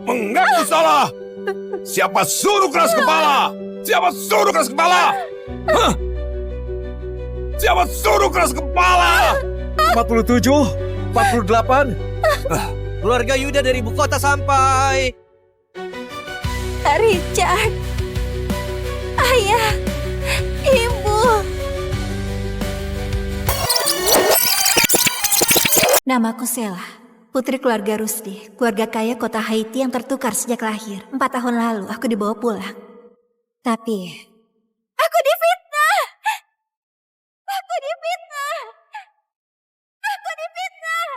Mengaku salah. Siapa suruh keras kepala? Siapa suruh keras kepala? Hah? Siapa suruh keras kepala? 47, 48. Keluarga Yuda dari ibu kota sampai. Richard, ayah, ibu. Namaku Sheila, putri keluarga Rusdi, keluarga kaya kota Haiti yang tertukar sejak lahir. 4 tahun lalu aku dibawa pulang. Tapi aku difitnah. Aku difitnah. Aku difitnah.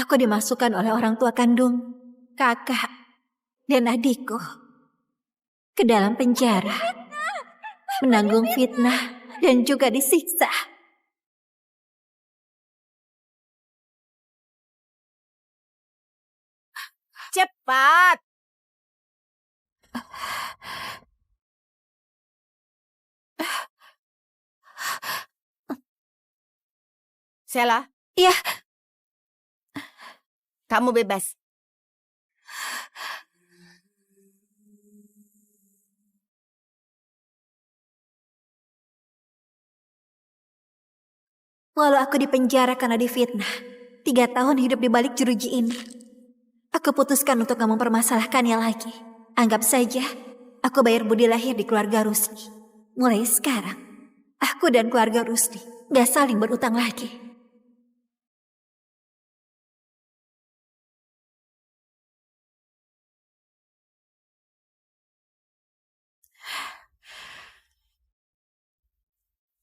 Aku dimasukkan oleh orang tua kandung, kakak, dan adikku ke dalam penjara, menanggung fitnah dan juga disiksa. Cepat! Sheila, Iya, kamu bebas. walau aku dipenjara karena difitnah, 3 tahun hidup di balik jeruji ini, aku putuskan untuk gak mempermasalahkannya lagi. Anggap saja aku bayar budi lahir di keluarga Rusdi. Mulai sekarang, aku dan keluarga Rusdi gak saling berutang lagi.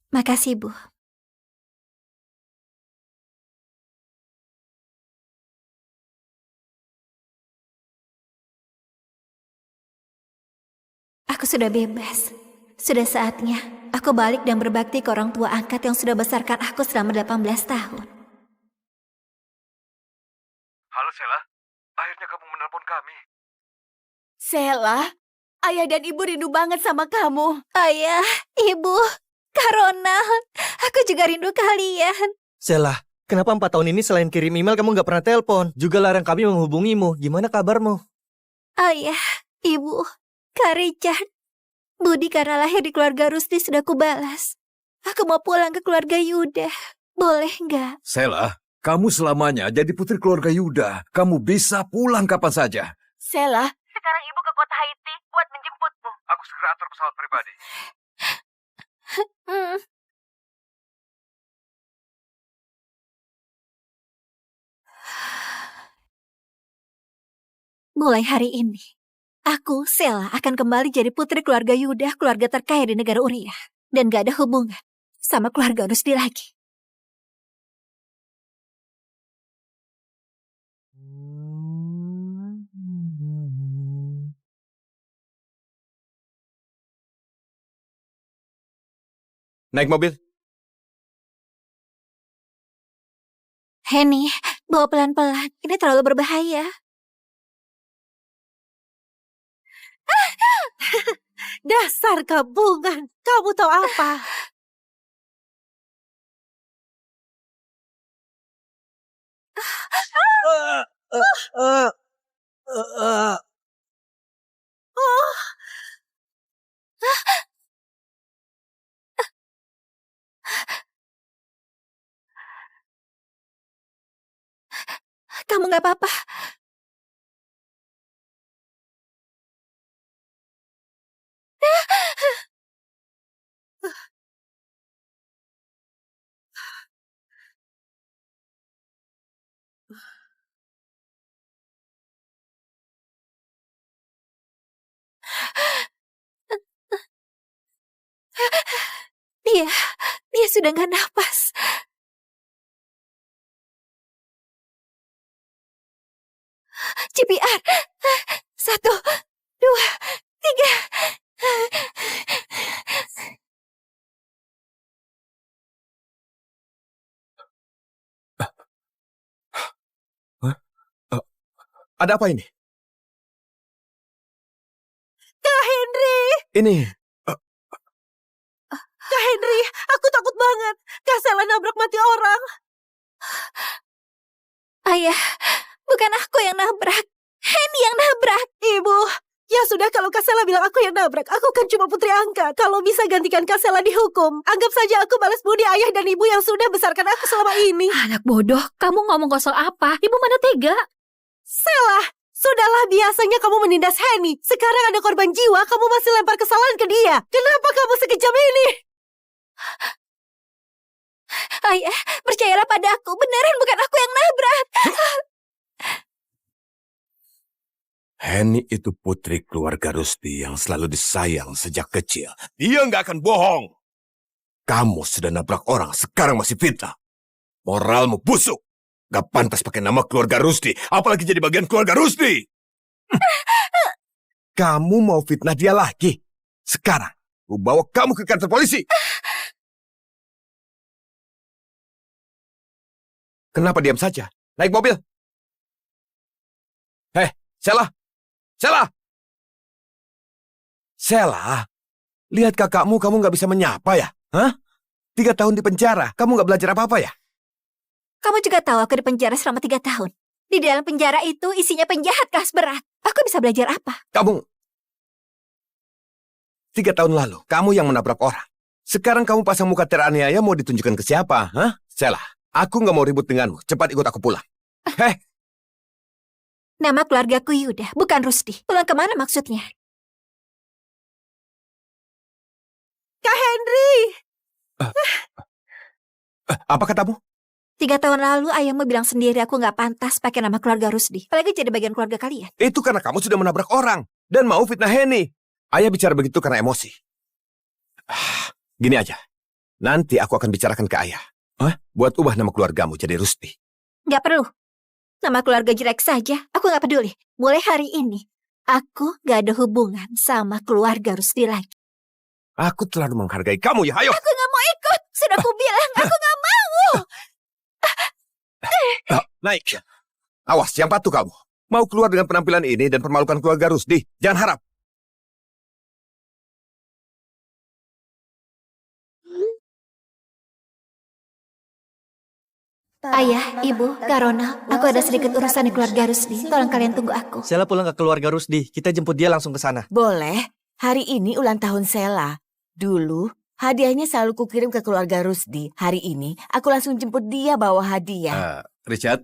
Makasih, Bu. Aku sudah bebas. Sudah saatnya aku balik dan berbakti ke orang tua angkat yang sudah besarkan aku selama 18 tahun. Halo Sheila, akhirnya kamu menelpon kami. Sheila, ayah dan ibu rindu banget sama kamu. Ayah, ibu, Kak Ronald, aku juga rindu kalian. Sheila, kenapa 4 tahun ini selain kirim email kamu nggak pernah telepon? Juga larang kami menghubungimu. Gimana kabarmu? Ayah, ibu, Kak Richard, budi karena lahir di keluarga Rusdi sudah kubalas. Aku mau pulang ke keluarga Yuda. Boleh nggak? Sheila, kamu selamanya jadi putri keluarga Yuda. Kamu bisa pulang kapan saja. Sheila, Sekarang ibu ke kota Haiti buat menjemputmu. Aku segera atur pesawat pribadi. Mulai hari ini, aku, Sheila, akan kembali jadi putri keluarga Yuda, keluarga terkaya di negara Uriah. Dan gak ada hubungan sama keluarga Rusdi lagi. Naik mobil. Henny, bawa pelan-pelan. Ini terlalu berbahaya. dasar gabungan. Kamu tahu apa? Kamu gak apa-apa. Dia sudah gak napas. CPR. 1, 2, 3. Ada apa ini? Kak Henry! Ini, Kak Henry, aku takut banget. Kak Sheila nabrak mati orang. Ayah, Bukan aku yang nabrak. Henny yang nabrak. Ibu, ya sudah kalau Kak Sela bilang aku yang nabrak. Aku kan cuma putri angkat. Kalau bisa gantikan Kak Sela dihukum. Anggap saja aku balas budi ayah dan ibu yang sudah besarkan aku selama ini. Anak bodoh, kamu ngomong kosong apa? Ibu mana tega? Sela, sudahlah biasanya kamu menindas Henny. Sekarang ada korban jiwa, kamu masih lempar kesalahan ke dia. Kenapa kamu sekejam ini? Ayah, percayalah pada aku. Beneran bukan aku yang nabrak. Henny itu putri keluarga Rusdi yang selalu disayang sejak kecil. Dia nggak akan bohong. Kamu sudah nabrak orang, sekarang masih fitnah. Moralmu busuk. Gak pantas pakai nama keluarga Rusdi, apalagi jadi bagian keluarga Rusdi. Kamu mau fitnah dia lagi? Sekarang, aku bawa kamu ke kantor polisi. Kenapa diam saja? Naik mobil. Hei, Sela! Sela! Sela, lihat kakakmu kamu nggak bisa menyapa ya? Hah? 3 tahun di penjara, kamu nggak belajar apa-apa ya? Kamu juga tahu aku di penjara selama 3 tahun. Di dalam penjara itu isinya penjahat kelas berat. Aku bisa belajar apa? Kamu 3 tahun lalu, kamu yang menabrak orang. Sekarang kamu pasang muka teraniaya mau ditunjukkan ke siapa? Hah? Sela, aku nggak mau ribut denganmu. Cepat ikut aku pulang. Heh, Nama keluargaku Yuda, bukan Rusdi. Pulang kemana maksudnya? Kak Henry! apa katamu? 3 tahun lalu ayahmu bilang sendiri aku nggak pantas pakai nama keluarga Rusdi. Apalagi jadi bagian keluarga kalian. Itu karena kamu sudah menabrak orang dan mau fitnah Henny. Ayah bicara begitu karena emosi. Gini aja, nanti aku akan bicarakan ke ayah. Buat ubah nama keluargamu jadi Rusdi. Nggak perlu. Nama keluarga jelek saja, aku nggak peduli. Mulai hari ini, aku nggak ada hubungan sama keluarga Rusdi lagi. Aku terlalu menghargai kamu ya, ayo. Aku nggak mau ikut. Sudah aku bilang, aku nggak mau. Naik. Awas, yang patuh kamu. Mau keluar dengan penampilan ini dan permalukan keluarga Rusdi. Jangan harap. Ayah, Ibu, Kak Ronald, aku ada sedikit urusan di keluarga Rusdi. Tolong kalian tunggu aku. Sela pulang ke keluarga Rusdi. Kita jemput dia langsung ke sana. Boleh, hari ini ulang tahun Sela. Dulu, hadiahnya selalu kukirim ke keluarga Rusdi. Hari ini, aku langsung jemput dia bawa hadiah. Richard,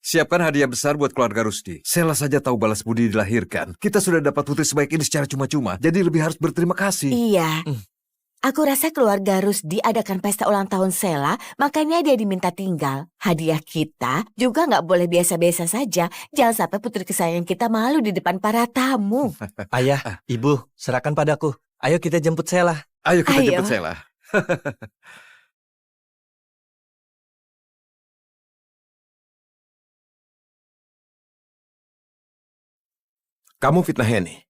siapkan hadiah besar buat keluarga Rusdi. Sela saja tahu balas budi dilahirkan. Kita sudah dapat putri sebaik ini secara cuma-cuma, jadi lebih harus berterima kasih. Iya. Aku rasa keluarga Rusdi adakan pesta ulang tahun Sela, makanya dia diminta tinggal. Hadiah kita juga nggak boleh biasa-biasa saja. Jangan sampai putri kesayangan kita malu di depan para tamu. Ayah, Ibu, serahkan padaku. Ayo kita jemput Sela. Ayo kita Ayo. jemput Sela. Kamu fitnah Henny.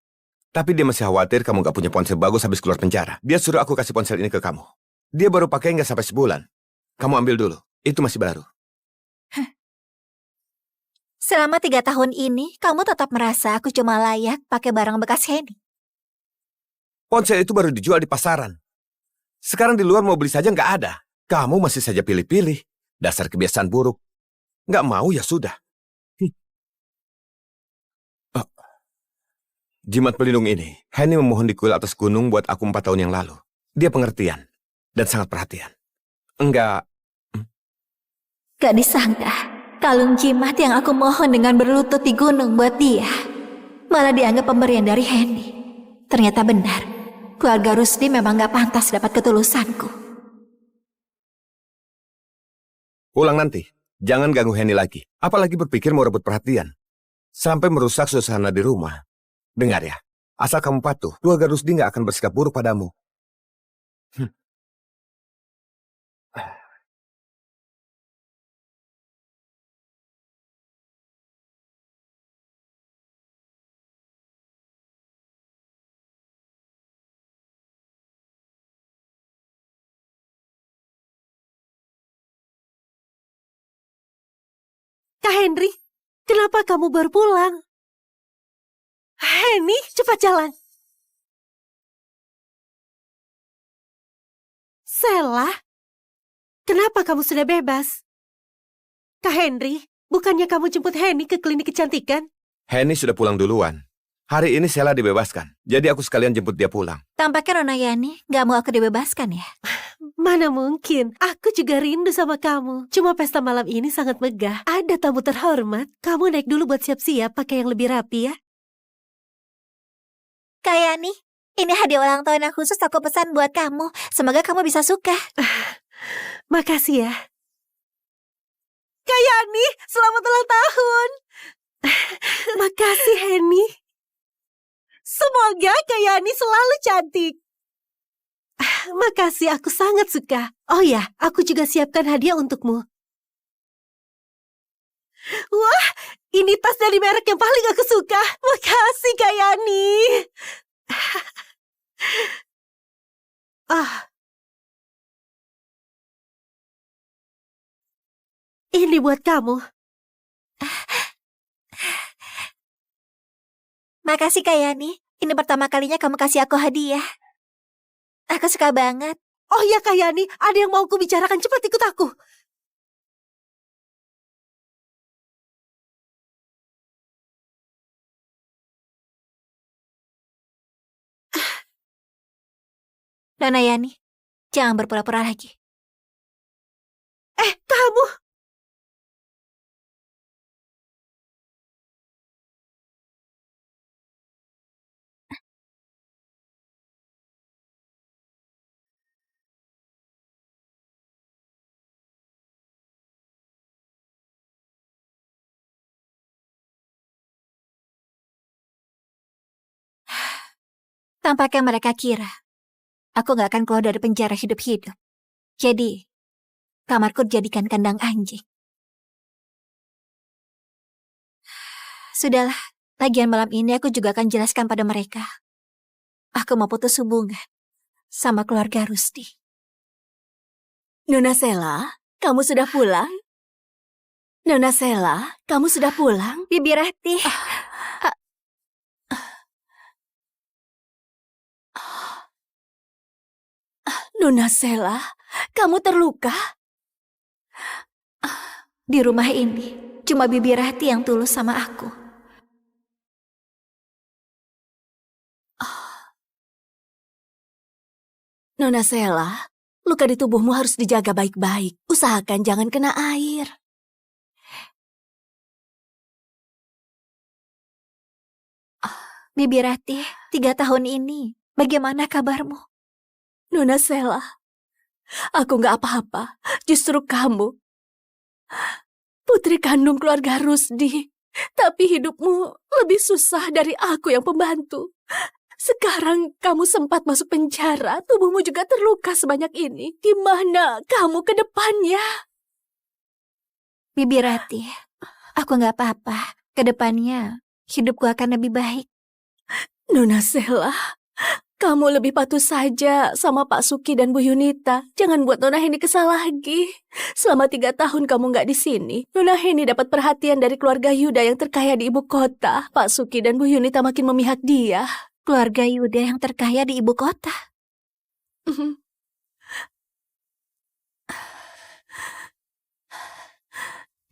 Tapi dia masih khawatir kamu gak punya ponsel bagus habis keluar penjara. Dia suruh aku kasih ponsel ini ke kamu. Dia baru pakai nggak sampai sebulan. Kamu ambil dulu. Itu masih baru. Selama 3 tahun ini, kamu tetap merasa aku cuma layak pakai barang bekas Henny. Ponsel itu baru dijual di pasaran. Sekarang di luar mau beli saja nggak ada. Kamu masih saja pilih-pilih. Dasar kebiasaan buruk. Nggak mau ya sudah. Jimat pelindung ini, Henny memohon di kuil atas gunung buat aku 4 tahun yang lalu. Dia pengertian dan sangat perhatian. Enggak. Gak disangka, kalung jimat yang aku mohon dengan berlutut di gunung buat dia, malah dianggap pemberian dari Henny. Ternyata benar, keluarga Rusdi memang gak pantas dapat ketulusanku. Pulang nanti, jangan ganggu Henny lagi. Apalagi berpikir mau rebut perhatian. Sampai merusak suasana di rumah. Dengar ya, asal kamu patuh, keluarga Rusdi nggak akan bersikap buruk padamu. Kak Henry, kenapa kamu baru pulang? Henny, cepat jalan. Sela, kenapa kamu sudah bebas? Kak Henry, bukannya kamu jemput Henny ke klinik kecantikan? Henny sudah pulang duluan. Hari ini Sela dibebaskan, jadi aku sekalian jemput dia pulang. Tampaknya Nona Yani gak mau aku dibebaskan ya. Mana mungkin, aku juga rindu sama kamu. Cuma pesta malam ini sangat megah. Ada tamu terhormat. Kamu naik dulu buat siap-siap pakai yang lebih rapi ya. Kak Yani, ini hadiah ulang tahun yang khusus aku pesan buat kamu. Semoga kamu bisa suka. Makasih ya. Kak Yani, selamat ulang tahun. Makasih Henny. Semoga Kak Yani selalu cantik. Makasih, aku sangat suka. Oh ya, aku juga siapkan hadiah untukmu. Wah, ini tas dari merek yang paling aku suka. Makasih Kak Yani. Ini buat kamu. Makasih Kak Yani. Ini pertama kalinya kamu kasih aku hadiah. Aku suka banget. Oh ya Kak Yani, ada yang mau aku bicarakan. Cepat ikut aku. Nona Yani, jangan berpura-pura lagi. Kamu. Tampaknya mereka kira aku gak akan keluar dari penjara hidup-hidup. Jadi, kamarku dijadikan kandang anjing. Sudahlah, lagian malam ini aku juga akan jelaskan pada mereka. Aku mau putus hubungan sama keluarga Rusdi. Nona Sela, kamu sudah pulang? Nona Sela, kamu sudah pulang? Bibi Rati, Nona Sela, kamu terluka? di rumah ini cuma Bibi Rati yang tulus sama aku. Nona Sela, luka di tubuhmu harus dijaga baik-baik. Usahakan jangan kena air. Bibi Rati, 3 tahun ini, bagaimana kabarmu? Nona Sela, aku gak apa-apa. Justru kamu, putri kandung keluarga Rusdi. Tapi hidupmu lebih susah dari aku yang pembantu. Sekarang kamu sempat masuk penjara, tubuhmu juga terluka sebanyak ini. Gimana kamu ke depannya? Bibi Rati, aku gak apa-apa. Kedepannya, hidupku akan lebih baik. Nona Sela, kamu lebih patuh saja sama Pak Suki dan Bu Yunita. Jangan buat Nona Heni kesal lagi. Selama 3 tahun kamu nggak di sini, Nona Heni dapat perhatian dari keluarga Yuda yang terkaya di ibu kota. Pak Suki dan Bu Yunita makin memihak dia. Keluarga Yuda yang terkaya di ibu kota.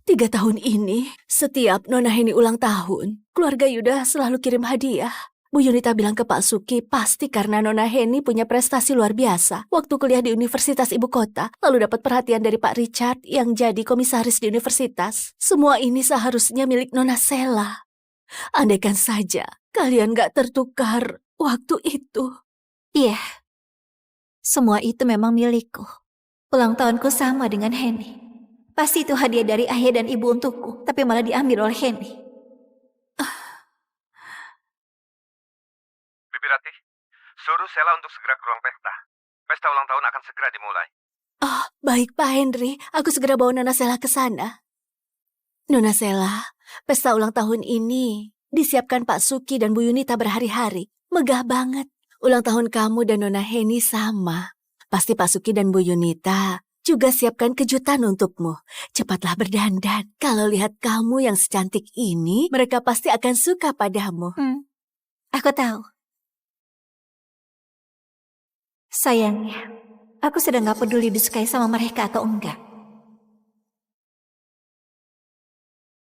3 tahun ini, setiap Nona Heni ulang tahun, keluarga Yuda selalu kirim hadiah. Bu Yunita bilang ke Pak Suki, pasti karena Nona Heni punya prestasi luar biasa. Waktu kuliah di Universitas Ibu Kota, lalu dapat perhatian dari Pak Richard yang jadi komisaris di universitas. Semua ini seharusnya milik Nona Sela. Andaikan saja kalian gak tertukar waktu itu. Iya, semua itu memang milikku. Ulang tahunku sama dengan Heni. Pasti itu hadiah dari ayah dan ibu untukku, tapi malah diambil oleh Heni. Bibi Rati, suruh Sela untuk segera ke ruang pesta. Pesta ulang tahun akan segera dimulai. Oh, baik Pak Henry. Aku segera bawa Nona Sela ke sana. Nona Sela, pesta ulang tahun ini disiapkan Pak Suki dan Bu Yunita berhari-hari. Megah banget. Ulang tahun kamu dan Nona Heni sama. Pasti Pak Suki dan Bu Yunita juga siapkan kejutan untukmu. Cepatlah berdandan. Kalau lihat kamu yang secantik ini, mereka pasti akan suka padamu. Aku tahu. Sayangnya, aku sudah gak peduli disukai sama mereka atau enggak.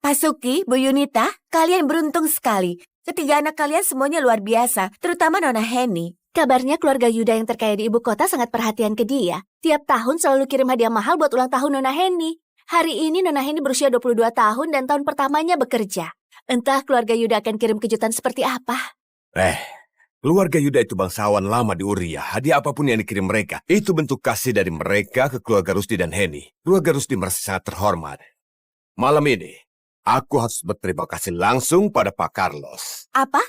Pak Suki, Bu Yunita, kalian beruntung sekali. Ketiga anak kalian semuanya luar biasa, terutama Nona Henny. Kabarnya keluarga Yuda yang terkaya di ibu kota sangat perhatian ke dia. Tiap tahun selalu kirim hadiah mahal buat ulang tahun Nona Henny. Hari ini Nona Henny berusia 22 tahun dan tahun pertamanya bekerja. Entah keluarga Yuda akan kirim kejutan seperti apa. Keluarga Yuda itu bangsawan lama di Uria. Hadiah apapun yang dikirim mereka, itu bentuk kasih dari mereka ke keluarga Rusdi dan Henny. Keluarga Rusdi merasa sangat terhormat. Malam ini, aku harus berterima kasih langsung pada Pak Carlos. Apa?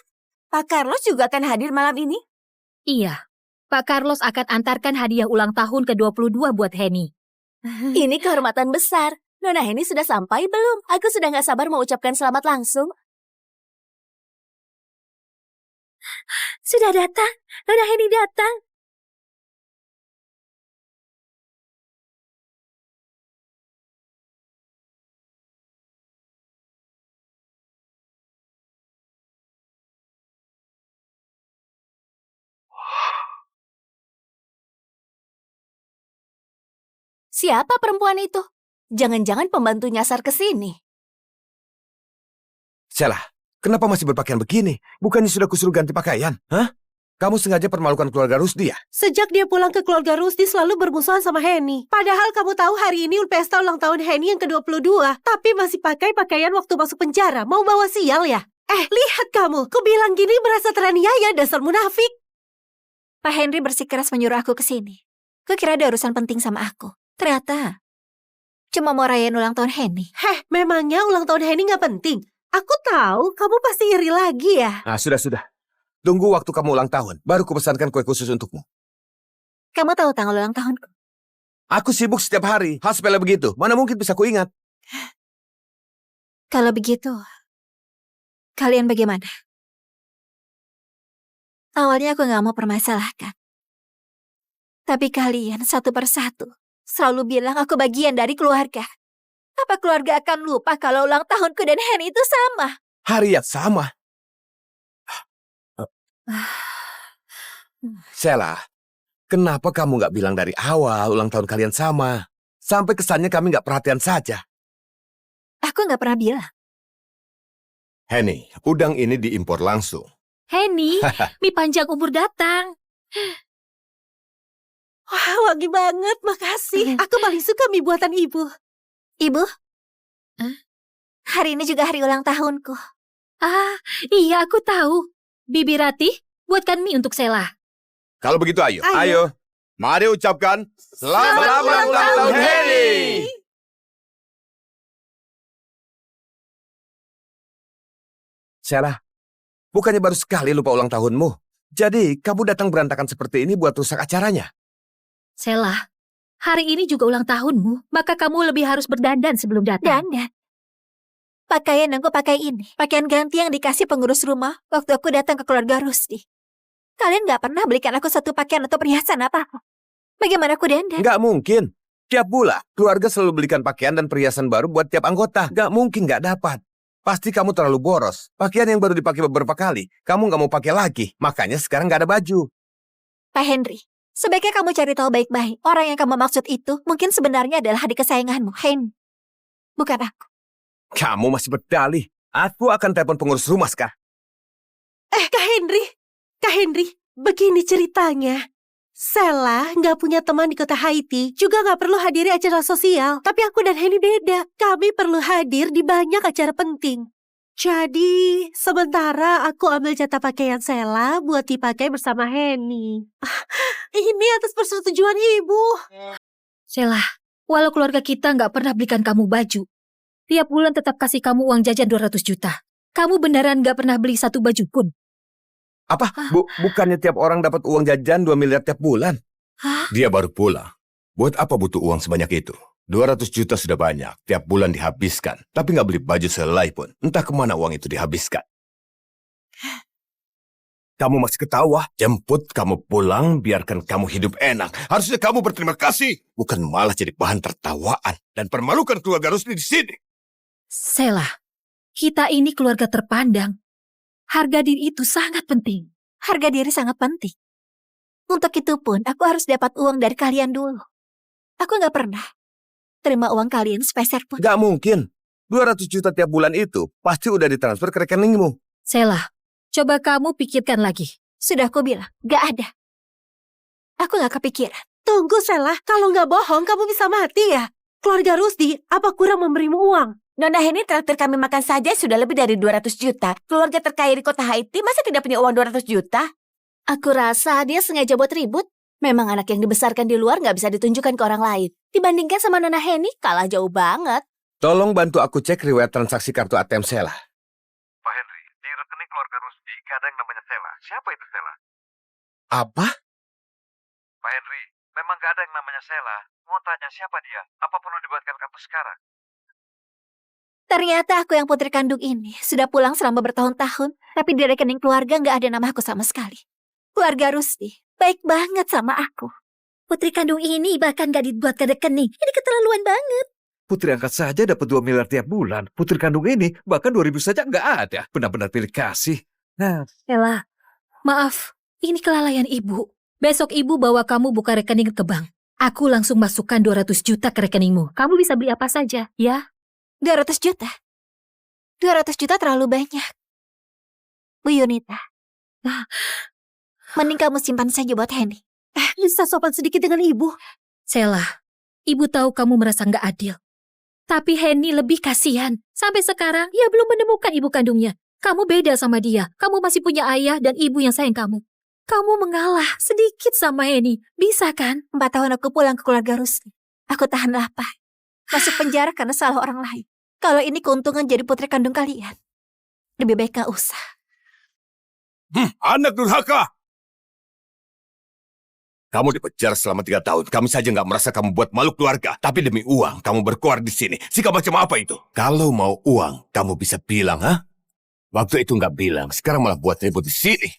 Pak Carlos juga akan hadir malam ini? Iya, Pak Carlos akan antarkan hadiah ulang tahun ke-22 buat Henny. Ini kehormatan besar. Nona Henny sudah sampai belum? Aku sudah gak sabar mau ucapkan selamat langsung. Sudah datang, Nona Henny datang. Siapa perempuan itu? Jangan-jangan pembantu nyasar ke sini. Sheila, kenapa masih berpakaian begini? Bukannya sudah kusuruh ganti pakaian? Hah? Kamu sengaja permalukan keluarga Rusdi ya? Sejak dia pulang ke keluarga Rusdi selalu bermusuhan sama Henny. Padahal kamu tahu hari ini pesta ulang tahun Henny yang ke-22. Tapi masih pakai pakaian waktu masuk penjara. Mau bawa sial ya? Lihat kamu. Ku bilang gini merasa teraniaya, dasar munafik. Pak Henry bersikeras menyuruh aku ke sini. Kukira ada urusan penting sama aku. Ternyata cuma mau rayain ulang tahun Henny. Memangnya ulang tahun Henny nggak penting? Aku tahu kamu pasti iri lagi ya. Ah, sudah. Tunggu waktu kamu ulang tahun, baru kupesankan kue khusus untukmu. Kamu tahu tanggal ulang tahunku? Aku sibuk setiap hari, hal sepele begitu. Mana mungkin bisa kuingat? Kalau begitu, kalian bagaimana? Awalnya aku nggak mau permasalahkan. Tapi kalian satu persatu selalu bilang aku bagian dari keluarga. Apa keluarga akan lupa kalau ulang tahunku dan Henny itu sama? Hari yang sama. Sheila, kenapa kamu nggak bilang dari awal ulang tahun kalian sama? Sampai kesannya kami nggak perhatian saja. Aku nggak pernah bilang. Henny, udang ini diimpor langsung. Henny, mie panjang umur datang. Wah, wangi banget, makasih. Aku paling suka mie buatan ibu. Ibu? Hari ini juga hari ulang tahunku. Ah, iya aku tahu. Bibi Ratih, buatkan mie untuk Sheila. Kalau begitu ayo. Ayo. Mari ucapkan selamat ulang tahun Henny. Sheila, bukannya baru sekali lupa ulang tahunmu. Jadi kamu datang berantakan seperti ini buat rusak acaranya. Sheila, hari ini juga ulang tahunmu, maka kamu lebih harus berdandan sebelum datang. Dandan. Pakaian yang aku pakai ini, pakaian ganti yang dikasih pengurus rumah waktu aku datang ke keluarga Rusdi. Kalian nggak pernah belikan aku satu pakaian atau perhiasan apa-apa. Bagaimana aku dandan? Nggak mungkin. Tiap bulan, keluarga selalu belikan pakaian dan perhiasan baru buat tiap anggota. Nggak mungkin nggak dapat. Pasti kamu terlalu boros. Pakaian yang baru dipakai beberapa kali, kamu nggak mau pakai lagi. Makanya sekarang nggak ada baju. Pak Henry, sebaiknya kamu cari tahu baik-baik. Orang yang kamu maksud itu mungkin sebenarnya adalah adik kesayanganmu, Henry. Bukan aku. Kamu masih berdalih. Aku akan telepon pengurus rumah sekarang. Kak Henry, begini ceritanya. Sheila nggak punya teman di kota Haiti, juga nggak perlu hadiri acara sosial. Tapi aku dan Henny beda. Kami perlu hadir di banyak acara penting. Jadi, sementara aku ambil jatah pakaian Sheila buat dipakai bersama Henny. Ini atas persetujuan ibu. Sheila, walau keluarga kita nggak pernah belikan kamu baju, tiap bulan tetap kasih kamu uang jajan 200 juta. Kamu beneran nggak pernah beli satu baju pun. Apa? Bukannya tiap orang dapat uang jajan 2 miliar tiap bulan? Hah? Dia baru pulang. Buat apa butuh uang sebanyak itu? 200 juta sudah banyak. Tiap bulan dihabiskan. Tapi nggak beli baju sehelai pun. Entah kemana uang itu dihabiskan. Kamu masih ketawa? Jemput kamu pulang, biarkan kamu hidup enak. Harusnya kamu berterima kasih. Bukan malah jadi bahan tertawaan. Dan permalukan keluarga Rusdi di sini. Sheila, kita ini keluarga terpandang. Harga diri itu sangat penting. Harga diri sangat penting. Untuk itu pun, aku harus dapat uang dari kalian dulu. Aku nggak pernah terima uang kalian sepeser pun. Nggak mungkin. 200 juta tiap bulan itu pasti udah ditransfer ke rekeningmu. Sela, coba kamu pikirkan lagi. Sudah aku bilang, gak ada. Aku gak kepikiran. Tunggu, Sela. Kalau nggak bohong, kamu bisa mati ya? Keluarga Rusdi, apa kurang memberimu uang? Nona Heni traktir kami makan saja sudah lebih dari 200 juta. Keluarga terkaya di kota Haiti masa tidak punya uang 200 juta? Aku rasa dia sengaja buat ribut. Memang anak yang dibesarkan di luar nggak bisa ditunjukkan ke orang lain. Dibandingkan sama Nona Heni, kalah jauh banget. Tolong bantu aku cek riwayat transaksi kartu ATM Sela. Pak Henry, di rekening keluarga Rusdi gak ada yang namanya Sela. Siapa itu Sela? Apa? Pak Henry, memang gak ada yang namanya Sela. Mau tanya siapa dia? Apa perlu dibuatkan kartu sekarang? Ternyata aku yang putri kandung ini sudah pulang selama bertahun-tahun, tapi di rekening keluarga nggak ada nama aku sama sekali. Keluarga Rusdi baik banget sama aku. Putri kandung ini bahkan gak dibuatkan rekening. Ini keterlaluan banget. Putri angkat saja dapat 2 miliar tiap bulan. Putri kandung ini bahkan 2.000 saja nggak ada. Benar-benar pilih kasih. Nah, Sela, maaf, ini kelalaian ibu. Besok ibu bawa kamu buka rekening ke bank. Aku langsung masukkan 200 juta ke rekeningmu. Kamu bisa beli apa saja, ya? 200 juta? 200 juta terlalu banyak. Bu Yunita. Mending kamu simpan saja buat Henny. Bisa sopan sedikit dengan ibu. Sela, ibu tahu kamu merasa nggak adil. Tapi Henny lebih kasihan. Sampai sekarang, ia belum menemukan ibu kandungnya. Kamu beda sama dia. Kamu masih punya ayah dan ibu yang sayang kamu. Kamu mengalah sedikit sama Henny. Bisa kan? 4 tahun aku pulang ke keluarga Rusdi. Aku tahan lapar. Masuk penjara karena salah orang lain. Kalau ini keuntungan jadi putri kandung kalian, lebih baik gak usah. Anak durhaka! Kamu dipenjara selama 3 tahun. Kami saja nggak merasa kamu buat malu keluarga. Tapi demi uang, kamu berkuar di sini. Sikap macam apa itu? Kalau mau uang, kamu bisa bilang, ha? Waktu itu nggak bilang. Sekarang malah buat ribut di sini.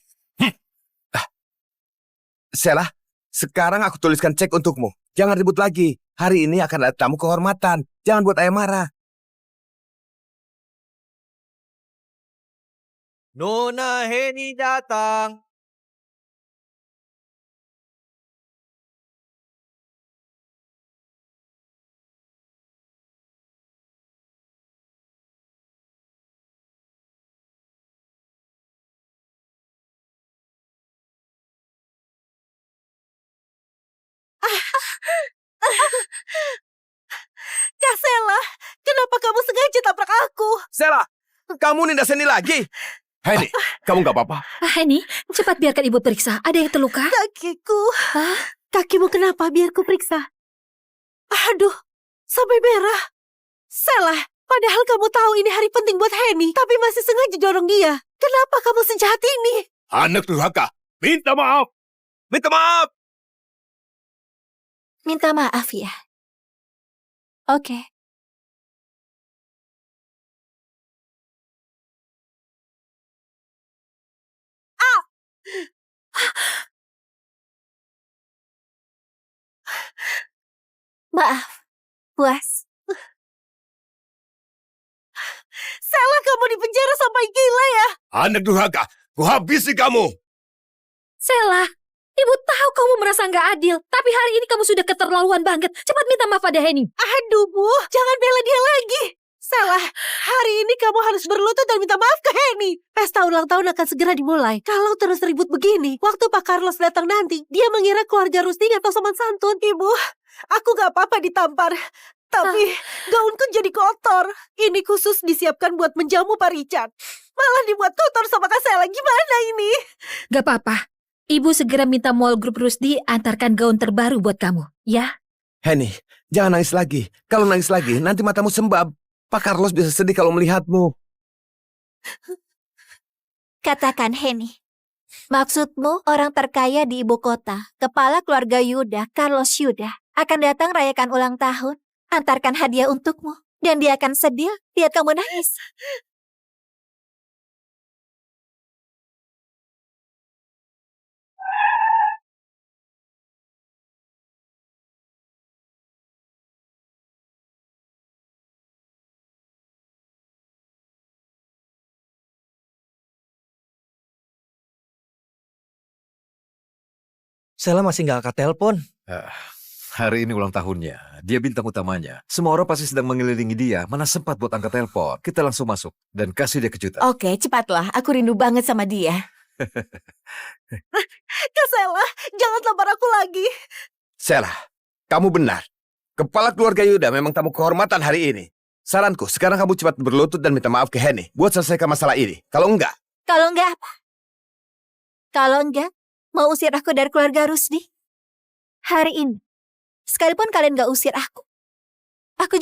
Sela, sekarang aku tuliskan cek untukmu. Jangan ribut lagi. Hari ini akan ada tamu kehormatan. Jangan buat ayah marah. Nona Heni datang. Kak Sela, kenapa kamu sengaja tabrak aku? Sela, kamu nindas sini lagi. Heni, kamu nggak apa-apa? Henny, cepat biarkan ibu periksa. Ada yang terluka? Kakiku. Kakimu kenapa? Biar ku periksa. Aduh, sampai merah. Sela, padahal kamu tahu ini hari penting buat Henny, tapi masih sengaja dorong dia. Kenapa kamu sejahat ini? Anak durhaka, minta maaf. Minta maaf. Minta maaf ya. Oke. Maaf, puas. Sela, kamu di penjara sampai gila ya? Anak durhaka, ku habisi kamu. Sela, ibu tahu kamu merasa nggak adil. Tapi hari ini kamu sudah keterlaluan banget. Cepat minta maaf pada Henny. Aduh, Bu, jangan bela dia lagi. Sela, hari ini kamu harus berlutut dan minta maaf ke Henny. Pesta ulang tahun akan segera dimulai. Kalau terus ribut begini, waktu Pak Carlos datang nanti, dia mengira keluarga Rusdi atau sopan santun. Ibu, aku gak apa-apa ditampar. Tapi gaunku jadi kotor. Ini khusus disiapkan buat menjamu Pak Richard. Malah dibuat kotor sama Kak Sela. Gimana ini? Gak apa-apa. Ibu segera minta mall grup Rusdi antarkan gaun terbaru buat kamu. Ya? Henny, jangan nangis lagi. Kalau nangis lagi, nanti matamu sembab. Pak Carlos bisa sedih kalau melihatmu. Katakan Henny. Maksudmu orang terkaya di ibu kota, kepala keluarga Yuda, Carlos Yuda, akan datang rayakan ulang tahun, antarkan hadiah untukmu, dan dia akan sedih lihat kamu nangis. Sela masih nggak angkat telepon. Hari ini ulang tahunnya. Dia bintang utamanya. Semua orang pasti sedang mengelilingi dia. Mana sempat buat angkat telepon. Kita langsung masuk dan kasih dia kejutan. Oke, cepatlah. Aku rindu banget sama dia. Kak Sela, jangan tampar aku lagi. Sela, kamu benar. Kepala keluarga Yuda memang tamu kehormatan hari ini. Saranku, sekarang kamu cepat berlutut dan minta maaf ke Henny buat selesaikan masalah ini. Kalau enggak, Kalau enggak apa? Kalau enggak, mau usir aku dari keluarga Rusdi? Hari ini, sekalipun kalian gak usir aku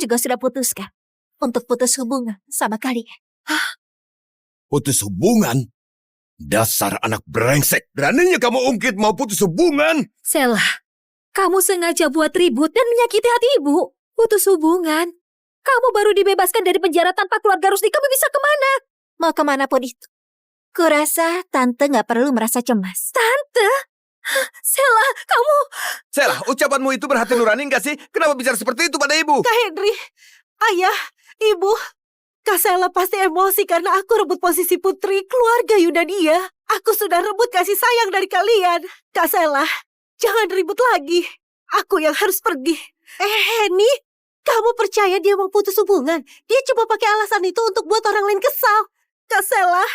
juga sudah putuskan untuk putus hubungan sama kalian. putus hubungan? Dasar anak brengsek. Beraninya kamu ungkit mau putus hubungan? Sela, kamu sengaja buat ribut dan menyakiti hati ibu. Putus hubungan. Kamu baru dibebaskan dari penjara tanpa keluarga Rusdi. Kamu bisa kemana? Mau kemanapun itu. Kurasa Tante gak perlu merasa cemas. Tante? Sela, kamu... Sela, ucapanmu itu berhati nurani enggak sih? Kenapa bicara seperti itu pada ibu? Kak Henry, ayah, ibu. Kak Sela pasti emosi karena aku rebut posisi putri keluarga Yuda dia. Aku sudah rebut kasih sayang dari kalian. Kak Sela, jangan ribut lagi. Aku yang harus pergi. Henny, kamu percaya dia mau putus hubungan? Dia cuma pakai alasan itu untuk buat orang lain kesal. Kak Sela,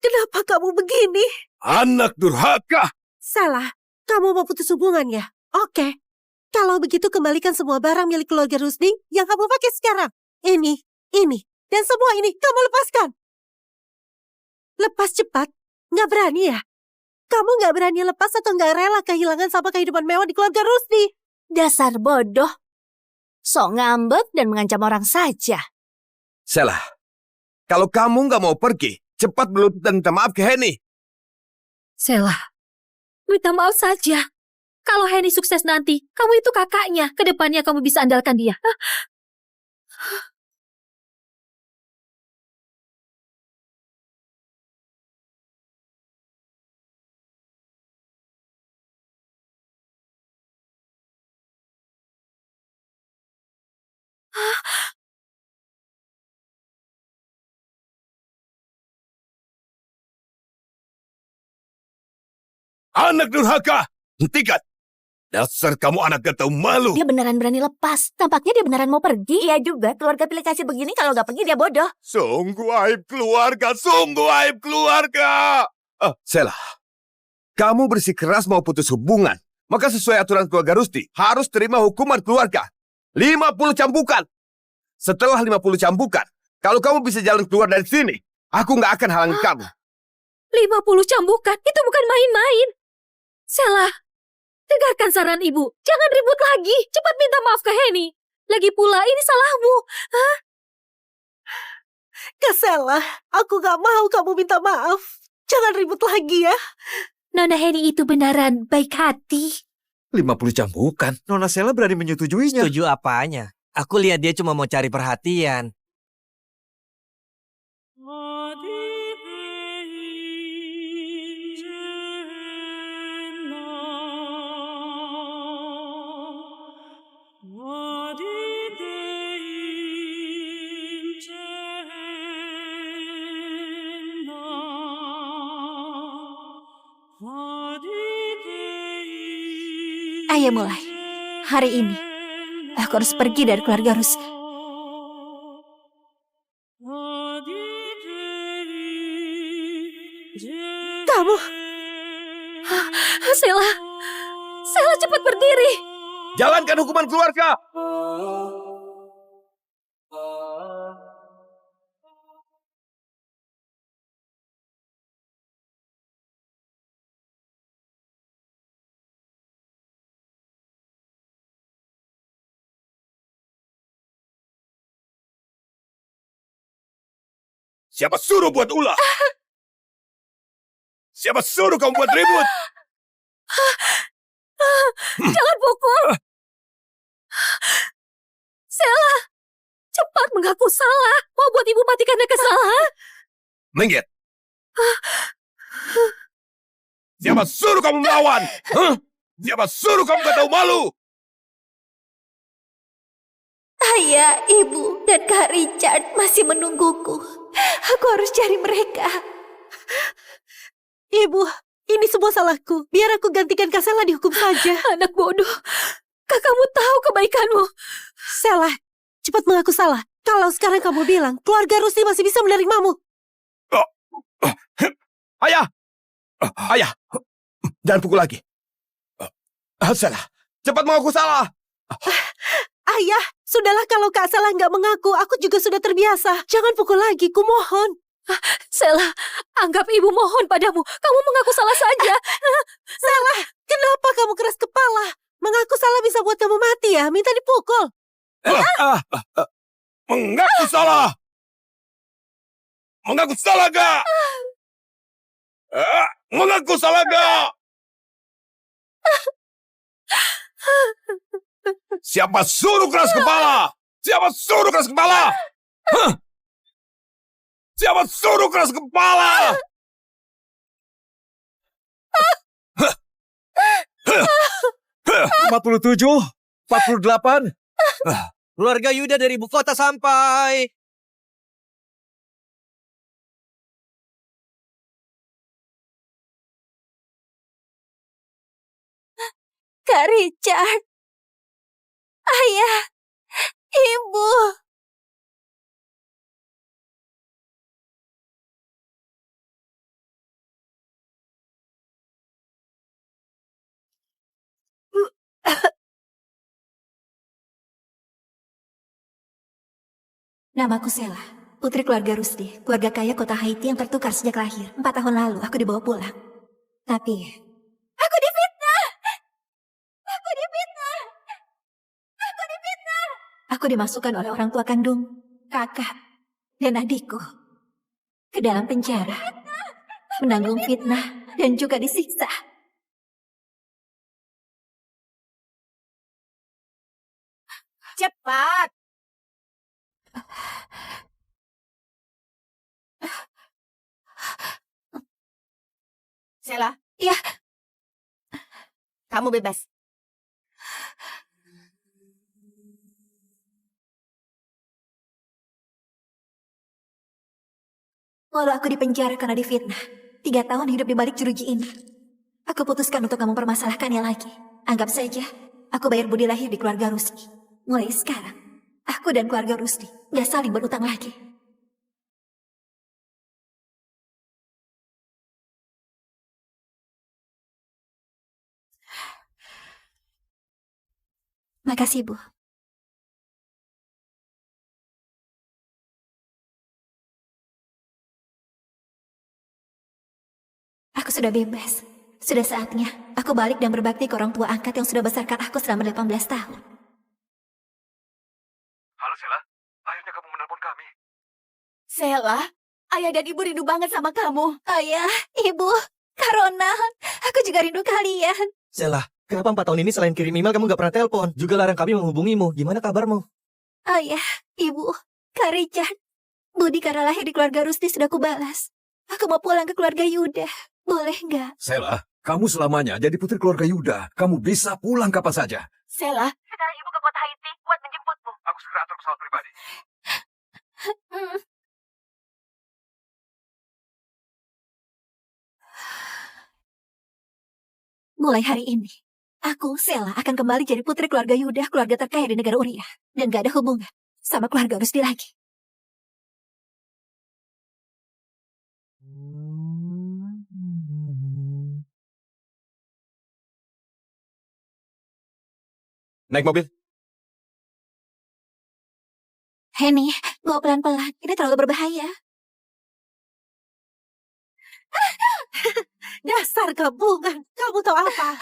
kenapa kamu begini? Anak durhaka. Salah, kamu mau putus hubungan ya? Oke. Kalau begitu kembalikan semua barang milik keluarga Rusdi yang kamu pakai sekarang. Ini, dan semua ini kamu lepaskan. Lepas cepat. Nggak berani ya? Kamu nggak berani lepas atau nggak rela kehilangan sama kehidupan mewah di keluarga Rusdi? Dasar bodoh. Sok ngambek dan mengancam orang saja. Sela, kalau kamu nggak mau pergi, cepat berlutut dan minta maaf ke Henny. Sela, minta maaf saja. Kalau Henny sukses nanti, kamu itu kakaknya. Kedepannya kamu bisa andalkan dia. Anak durhaka, hentikan. Dasar kamu anak gak tahu malu. Dia beneran berani lepas. Tampaknya dia beneran mau pergi. Iya juga, keluarga pilih kasih begini kalau nggak pergi dia bodoh. Sungguh aib keluarga, sungguh aib keluarga. Sela, kamu bersikeras mau putus hubungan. Maka sesuai aturan keluarga Rusdi, harus terima hukuman keluarga. 50 cambukan. Setelah 50 cambukan, kalau kamu bisa jalan keluar dari sini, aku nggak akan halangi kamu. 50 cambukan, itu bukan main-main. Sela, dengarkan saran ibu. Jangan ribut lagi. Cepat minta maaf ke Henny. Lagi pula, ini salahmu. Kak Sela, aku nggak mau kamu minta maaf. Jangan ribut lagi ya. Nona Henny itu beneran baik hati. 50 cambukan. Nona Sela berani menyetujuinya. Setuju apanya? Aku lihat dia cuma mau cari perhatian. Ayo mulai. Hari ini, aku harus pergi dari keluarga Rusdi. Kamu, Sela, Sela cepat berdiri. Jalankan hukuman keluarga. Siapa suruh buat ulah? Siapa suruh kamu buat ribut? Jangan pukul. Sela, cepat mengaku salah. Mau buat ibu mati karena kesalahan. Minggir. Siapa suruh kamu melawan? Hah? Siapa suruh kamu gak tahu malu? Ayah, ibu, dan Kak Richard masih menungguku. Aku harus cari mereka. ibu, ini semua salahku. Biar aku gantikan Kak Sela dihukum saja. Anak bodoh. Kamu tahu kebaikanmu. Sela, cepat mengaku salah. Kalau sekarang kamu bilang, keluarga Rusdi masih bisa menerimamu. Ayah! Ayah! Jangan pukul lagi. Salah. Cepat mengaku salah. Ayah, sudahlah kalau Kak Sela nggak mengaku, aku juga sudah terbiasa. Jangan pukul lagi, kumohon. Sela, anggap ibu mohon padamu. Kamu mengaku salah saja. Sela, kenapa kamu keras kepala? Mengaku salah bisa buat kamu mati ya, minta dipukul. Mengaku salah. Mengaku salah gak? Mengaku salah gak? Siapa suruh keras kepala? Siapa suruh keras kepala? Hah? Siapa suruh keras kepala? 47, 48. Keluarga Yuda dari ibu kota sampai. Kak Richard. Ayah. Ibu. Namaku Sela, putri keluarga Rusdi, keluarga kaya kota Haiti yang tertukar sejak lahir. 4 tahun lalu aku dibawa pulang. Tapi, aku difitnah! Aku difitnah! Aku difitnah! Aku dimasukkan oleh orang tua kandung, kakak, dan adikku ke dalam penjara. Menanggung fitnah dan juga disiksa. Cepat. Sela. Iya. Kamu bebas. Walau aku dipenjara karena difitnah, 3 tahun hidup di balik jeruji ini. Aku putuskan untuk gak mempermasalahkannya lagi. Anggap saja, aku bayar budi lahir di keluarga Rusdi. Mulai sekarang, aku dan keluarga Rusdi gak saling berutang lagi. Makasih, Bu. Aku sudah bebas. Sudah saatnya aku balik dan berbakti ke orang tua angkat yang sudah besarkan aku selama 18 tahun. Halo Sela, akhirnya kamu menelpon kami. Sela, ayah dan ibu rindu banget sama kamu. Ayah, Ibu, Kak Ronald, aku juga rindu kalian. Sela, kenapa 4 tahun ini selain kirim email kamu gak pernah telepon? Juga larang kami menghubungimu. Gimana kabarmu? Ayah, Ibu, Kak Richard, budi karena lahir di keluarga Rusdi sudah kubalas. Aku mau pulang ke keluarga Yuda. Boleh nggak? Sela, kamu selamanya jadi putri keluarga Yuda. Kamu bisa pulang kapan saja. Sela, Sekarang Ibu ke kota Haiti buat menjemputmu. Aku segera atur pesawat pribadi. Mulai hari ini, aku, Sela, akan kembali jadi putri keluarga Yuda, keluarga terkaya di negara Uriah. Dan gak ada hubungan sama keluarga Rusdi lagi. Naik mobil. Henny, bawa pelan-pelan. Ini terlalu berbahaya. Dasar gabungan, kamu tahu apa?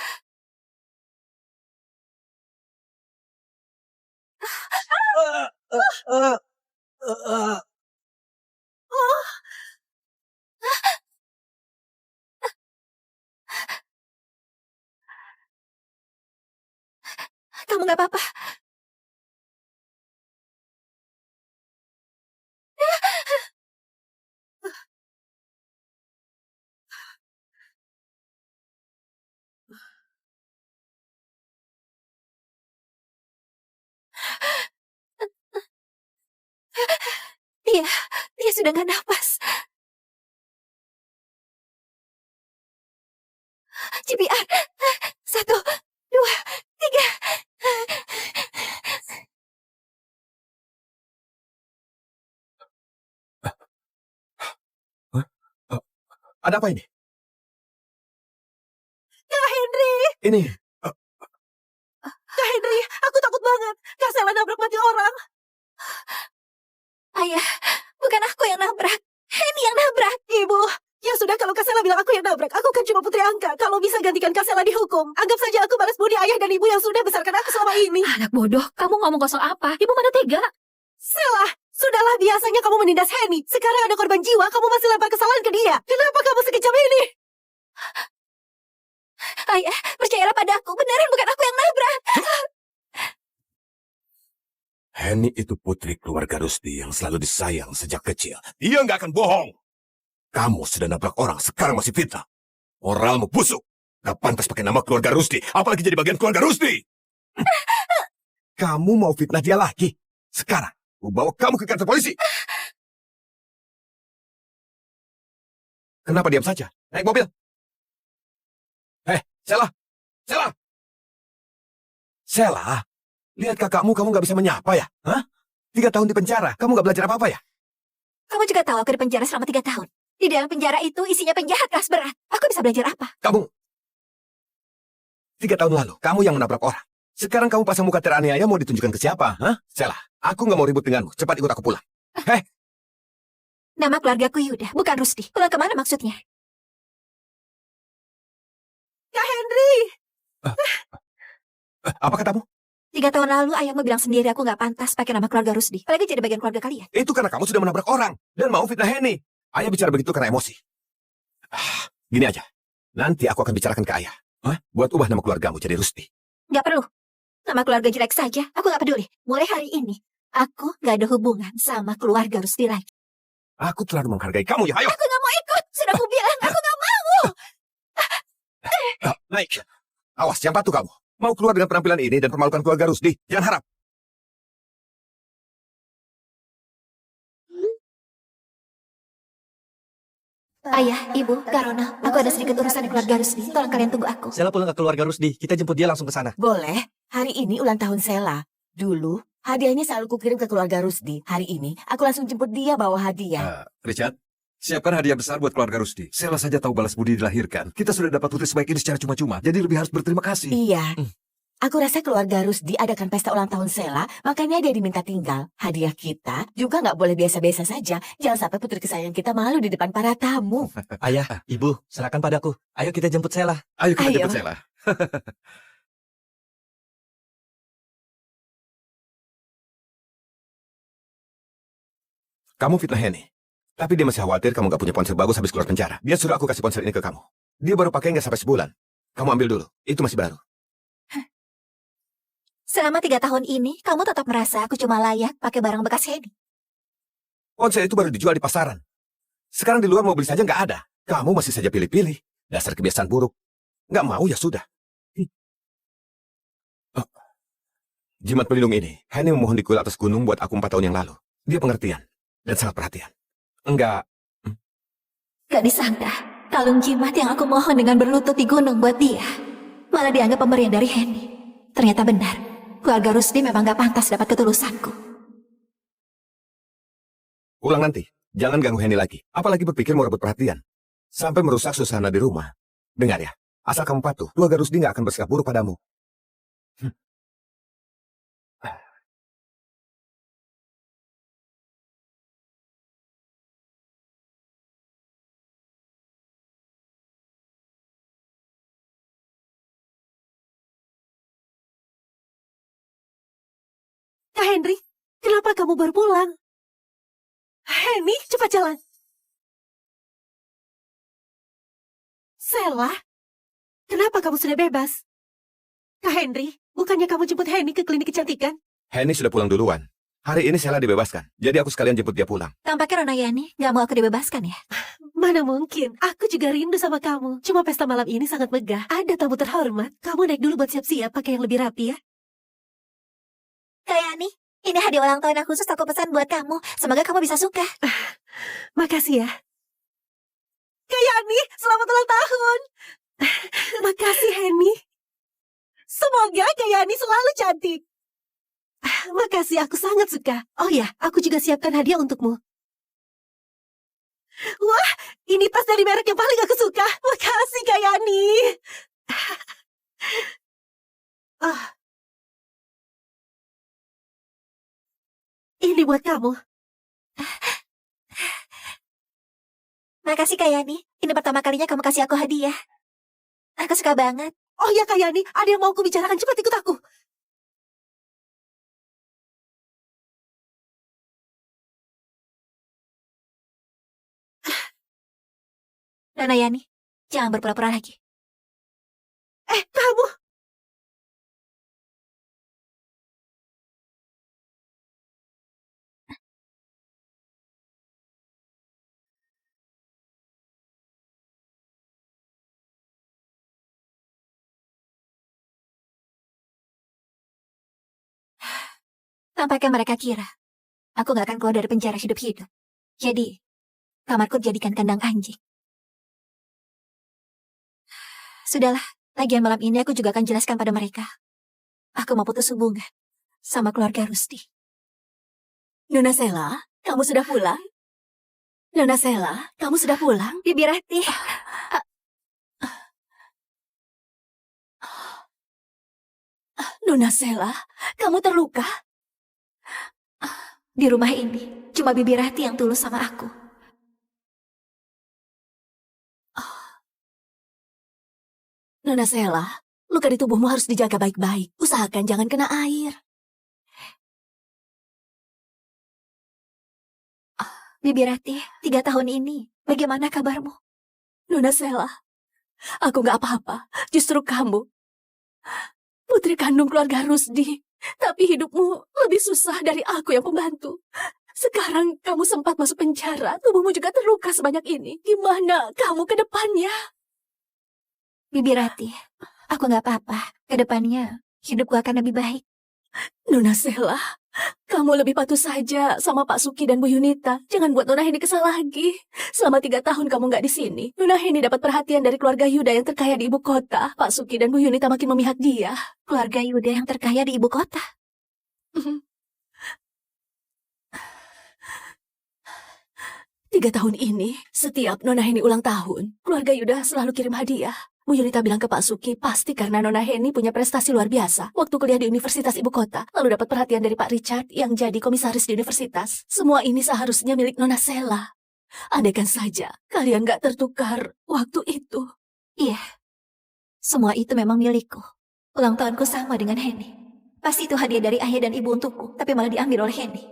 Kamu gak apa-apa. Dia sudah gak napas. CPR. 1, 2, 3. Ada apa ini? Kak Henry, Ini, Kak Henry, aku takut banget. Kak Sela nabrak mati orang. Ayah, bukan aku yang nabrak. Henny yang nabrak. Ibu, ya sudah kalau Kak Sela bilang aku yang nabrak, aku kan cuma putri angka. Kalau bisa gantikan Kak Sela dihukum. Anggap saja aku balas budi ayah dan ibu yang sudah besarkan aku selama ini. Anak bodoh, kamu ngomong kosong apa? Ibu mana tega? Sela, sudahlah biasanya kamu menindas Henny. Sekarang ada korban jiwa, kamu masih lempar kesalahan ke dia. Kenapa kamu sekejam ini? Ayah, percayalah padaku. Beneran bukan aku yang nabrak. Henny itu putri keluarga Rusdi yang selalu disayang sejak kecil. Dia nggak akan bohong. Kamu sudah nabrak orang, sekarang masih fitnah. Moralmu busuk. Gak pantas pakai nama keluarga Rusdi, apalagi jadi bagian keluarga Rusdi. Kamu mau fitnah dia lagi? Sekarang, aku bawa kamu ke kantor polisi. Kenapa diam saja? Naik mobil. Sela! Sela! Sela! Lihat kakakmu, kamu gak bisa menyapa ya? Hah? 3 tahun di penjara, kamu gak belajar apa-apa ya? Kamu juga tahu aku di penjara selama 3 tahun. Di dalam penjara itu isinya penjahat kelas berat. Aku bisa belajar apa? Kamu... 3 tahun lalu, kamu yang menabrak orang. Sekarang kamu pasang muka teraniaya mau ditunjukkan ke siapa? Hah? Sela, aku gak mau ribut denganmu. Cepat ikut aku pulang. Nama keluargaku Yuda, bukan Rusdi. Pulang kemana maksudnya? Kak Henry, Apa katamu? 3 tahun lalu ayahmu bilang sendiri aku nggak pantas pakai nama keluarga Rusdi. Apalagi jadi bagian keluarga kalian. Itu karena kamu sudah menabrak orang dan mau fitnah Henny. Ayah bicara begitu karena emosi. Gini aja, nanti aku akan bicarakan ke ayah. Buat ubah nama keluargamu jadi Rusdi. Nggak perlu. Nama keluarga jelek saja, aku nggak peduli. Mulai hari ini, aku nggak ada hubungan sama keluarga Rusdi lagi. Aku terlalu menghargai kamu ya, ayo. Aku nggak mau ikut. Sudah aku bilang, aku nggak mau. Naik. Awas, yang patuh kamu. Mau keluar dengan penampilan ini dan permalukan keluarga Rusdi. Jangan harap. Ayah, ibu, Karona, aku ada sedikit urusan di keluarga Rusdi. Tolong kalian tunggu aku. Sela pulang ke keluarga Rusdi. Kita jemput dia langsung ke sana. Boleh, hari ini ulang tahun Sela. Dulu, hadiahnya selalu kukirim ke keluarga Rusdi. Hari ini, aku langsung jemput dia bawa hadiah. Richard, siapkan hadiah besar buat keluarga Rusdi. Sela saja tahu balas budi dilahirkan. Kita sudah dapat putri sebaik ini secara cuma-cuma. Jadi lebih harus berterima kasih. Iya. Aku rasa keluarga Rusdi adakan pesta ulang tahun Sela, makanya dia diminta tinggal. Hadiah kita juga nggak boleh biasa-biasa saja. Jangan sampai putri kesayangan kita malu di depan para tamu. Ayah, ibu, serahkan padaku. Ayo kita jemput Sela. Ayo kita Ayo. jemput Sela. Kamu fitnah Henny. Tapi dia masih khawatir kamu gak punya ponsel bagus habis keluar penjara. Dia suruh aku kasih ponsel ini ke kamu. Dia baru pakai nggak sampai sebulan. Kamu ambil dulu. Itu masih baru. Selama 3 tahun ini, kamu tetap merasa aku cuma layak pakai barang bekas Henny. Ponsel itu baru dijual di pasaran. Sekarang di luar mau beli saja nggak ada. Kamu masih saja pilih-pilih. Dasar kebiasaan buruk. Nggak mau ya sudah. Jimat pelindung ini, Henny memohon di kuil atas gunung buat aku 4 tahun yang lalu. Dia pengertian dan sangat perhatian. Enggak. Gak disangka, kalung jimat yang aku mohon dengan berlutut di gunung buat dia, malah dianggap pemberian dari Henny. Ternyata benar, keluarga Rusdi memang gak pantas dapat ketulusanku. Pulang nanti. Jangan ganggu Henny lagi. Apalagi berpikir mau rebut perhatian. Sampai merusak suasana di rumah. Dengar ya, asal kamu patuh, keluarga Rusdi nggak akan bersikap buruk padamu. Kak Henry, kenapa kamu baru pulang? Henny, cepat jalan. Sela, kenapa kamu sudah bebas? Kak Henry, bukannya kamu jemput Henny ke klinik kecantikan? Henny sudah pulang duluan. Hari ini Sela dibebaskan. Jadi aku sekalian jemput dia pulang. Tampaknya Ronayani gak mau aku dibebaskan ya? Mana mungkin, aku juga rindu sama kamu. Cuma pesta malam ini sangat megah. Ada tamu terhormat. Kamu naik dulu buat siap-siap pakai yang lebih rapi ya. Kayani, ini hadiah ulang tahun yang khusus aku pesan buat kamu. Semoga kamu bisa suka. Makasih ya. Kak Yani, selamat ulang tahun. Makasih, Henny. Semoga Kak Yani selalu cantik. Makasih, aku sangat suka. Oh ya, aku juga siapkan hadiah untukmu. Wah, Ini tas dari merek yang paling aku suka. Makasih, Kak Yani. Ah. Ini buat kamu. Makasih Kak Yani. Ini pertama kalinya kamu kasih aku hadiah. Aku suka banget. Oh ya, Kak Yani, ada yang mau aku bicarakan. Cepat ikut aku. Nona Yani, jangan berpura-pura lagi. Kamu. Tampaknya mereka kira aku gak akan keluar dari penjara hidup-hidup. Jadi, kamarku jadikan kandang anjing. Sudahlah, lagian malam ini aku juga akan jelaskan pada mereka. Aku mau putus hubungan sama keluarga Rusdi. Nona Sela, kamu sudah pulang? Nona Sela, kamu sudah pulang? Bibi Rati, Nona Sela, kamu terluka? di rumah ini cuma Bibi Rati yang tulus sama aku. Nona Sela, luka di tubuhmu harus dijaga baik-baik. Usahakan jangan kena air. Bibi Rati, 3 tahun ini, bagaimana kabarmu? Nona Sela, aku gak apa-apa. Justru kamu, putri kandung keluarga Rusdi. Tapi hidupmu lebih susah dari aku yang pembantu. Sekarang kamu sempat masuk penjara, tubuhmu juga terluka sebanyak ini. Gimana kamu ke depannya? Bibi Rati, aku gak apa-apa. Kedepannya, hidupku akan lebih baik. Nona Sela, kamu lebih patuh saja sama Pak Suki dan Bu Yunita. Jangan buat Nona Heni kesal lagi. Selama 3 tahun kamu nggak di sini, Nona Heni dapat perhatian dari keluarga Yuda yang terkaya di ibu kota. Pak Suki dan Bu Yunita makin memihak dia. Keluarga Yuda yang terkaya di ibu kota. 3 tahun ini, setiap Nona Heni ulang tahun, keluarga Yuda selalu kirim hadiah. Bu Yunita bilang ke Pak Suki, pasti karena Nona Heni punya prestasi luar biasa. Waktu kuliah di Universitas Ibu Kota, lalu dapat perhatian dari Pak Richard yang jadi komisaris di universitas. Semua ini seharusnya milik Nona Sela. Andaikan saja kalian gak tertukar waktu itu. Iya, semua itu memang milikku. Ulang tahunku sama dengan Heni. Pasti itu hadiah dari ayah dan ibu untukku, tapi malah diambil oleh Heni.